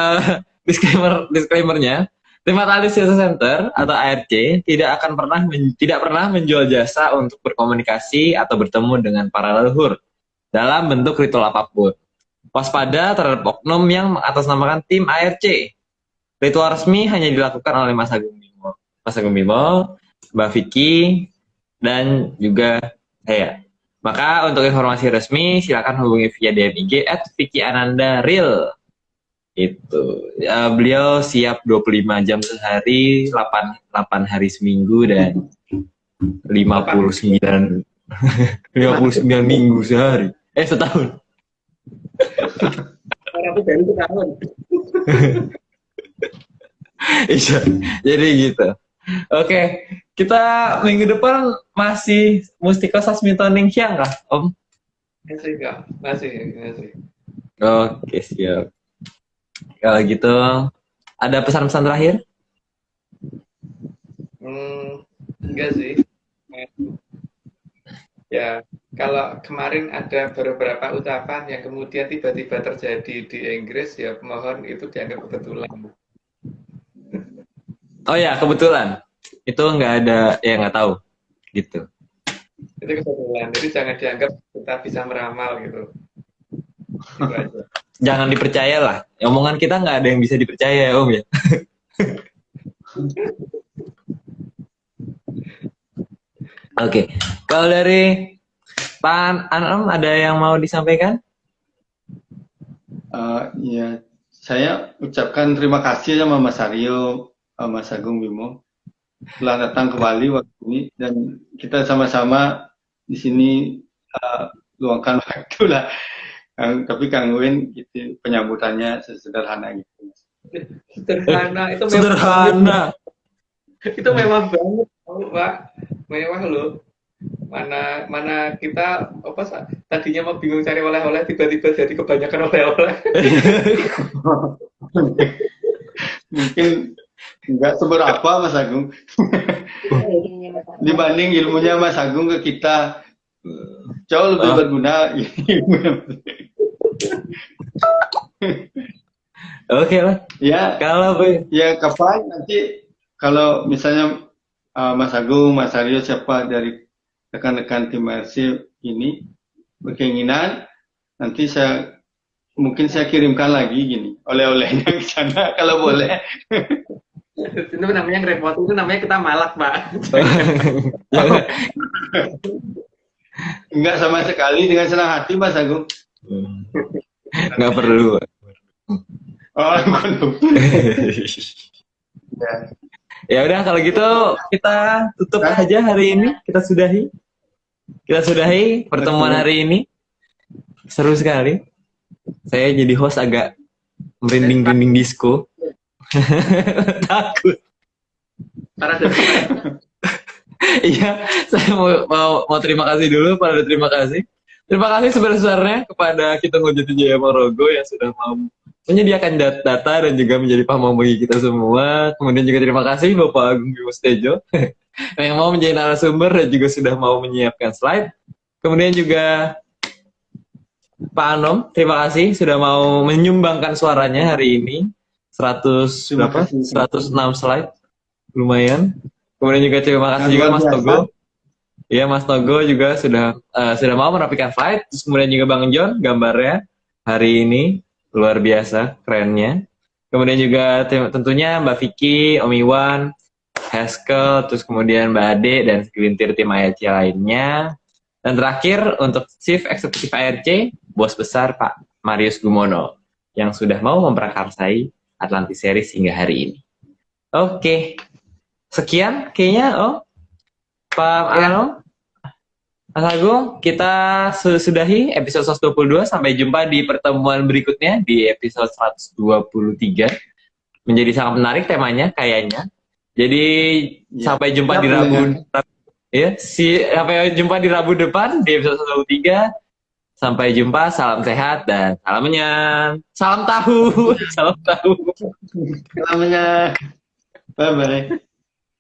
disclaimernya, Tim Analysis Center atau ARC tidak pernah menjual jasa untuk berkomunikasi atau bertemu dengan para leluhur dalam bentuk ritual apapun. Waspada terhadap oknum yang mengatasnamakan tim ARC. Ritual resmi hanya dilakukan oleh Mas Agung Bimo, Mbak Vicky, dan juga saya. Maka untuk informasi resmi silakan hubungi via DM IG @VickyAnandaReal. Itu beliau siap 25 jam sehari, 8 hari seminggu dan 59 minggu sehari. Setahun. Orang itu baru setahun. Iya, jadi gitu. Oke, kita minggu depan masih Mustika Sasmitoning siang kah, Om? Masih. Oke, siap. Kalau gitu, ada pesan-pesan terakhir? Enggak sih. Ya, kalau kemarin ada beberapa ucapan yang kemudian tiba-tiba terjadi di Inggris, ya mohon itu dianggap kebetulan. Oh ya, kebetulan. Itu nggak ada, ya nggak tahu. Gitu. Itu kebetulan. Jadi jangan dianggap kita bisa meramal gitu. Gitu aja. Jangan dipercaya lah. Omongan kita nggak ada yang bisa dipercaya, Om ya. Oke. Kalau dari Pak Anom ada yang mau disampaikan? Ya, saya ucapkan terima kasih sama Mas Aryo, Mas Agung Bimo telah datang ke Bali waktu ini dan kita sama-sama di sini luangkan waktu lah. Tapi Kang Win gitu, penyambutannya sederhana gitu. Sederhana itu Sederhana. Itu memang banget, Pak. Mewah loh. Mana kita tadinya mau bingung cari oleh-oleh tiba-tiba jadi kebanyakan oleh-oleh. Mungkin nggak seberapa Mas Agung dibanding ilmunya Mas Agung ke kita jauh lebih berguna. Oke lah. Ya, kalau ya kapan nanti kalau misalnya Mas Agung, Mas Aryo, siapa dari rekan-rekan tim RC ini berkeinginan, nanti mungkin saya kirimkan lagi gini, oleh-olehnya ke sana kalau boleh. Itu namanya ngerepotin, itu namanya kita malak, Pak. Enggak sama sekali, dengan senang hati Mas Agung. Nggak perlu. Oh, belum. Ya. Ya udah kalau gitu kita tutup aja hari ini, kita sudahi pertemuan hari ini. Seru sekali. Saya jadi host agak merinding disco. Takut. Para desa. Iya, saya mau terima kasih dulu, terima kasih. Terima kasih sebesar-besarnya kepada kita Jati Jaya Ponorogo yang sudah mau menyediakan data dan juga menjadi pahlawan bagi kita semua. Kemudian juga terima kasih Bapak Agung Bimo Setiajo yang mau menjadi narasumber dan juga sudah mau menyiapkan slide. Kemudian juga Pak Anom, terima kasih sudah mau menyumbangkan suaranya hari ini. 106 slide, lumayan. Kemudian juga terima kasih juga Mas Togo. Iya, Mas Togo juga sudah mau merapikan slide. Terus kemudian juga Bang John, gambarnya hari ini luar biasa, kerennya. Kemudian juga tentunya Mbak Vicky, Om Iwan, Haskell, terus kemudian Mbak Ade, dan segelintir tim ARC lainnya. Dan terakhir untuk Chief Executive ARC, Bos Besar Pak Marius Gumono, yang sudah mau memprakarsai Atlantis Series hingga hari ini. Oke. Sekian kayaknya, Pak Anom, Mas Agung, kita sudahi episode 122. Sampai jumpa di pertemuan berikutnya di episode 123. Menjadi sangat menarik temanya kayaknya. Jadi sampai jumpa di Rabu. Ya, sampai jumpa di Rabu depan di episode 123. Sampai jumpa, salam sehat dan salam menyan. Salam tahu. Salam tahu. Salamnya. Bye bye.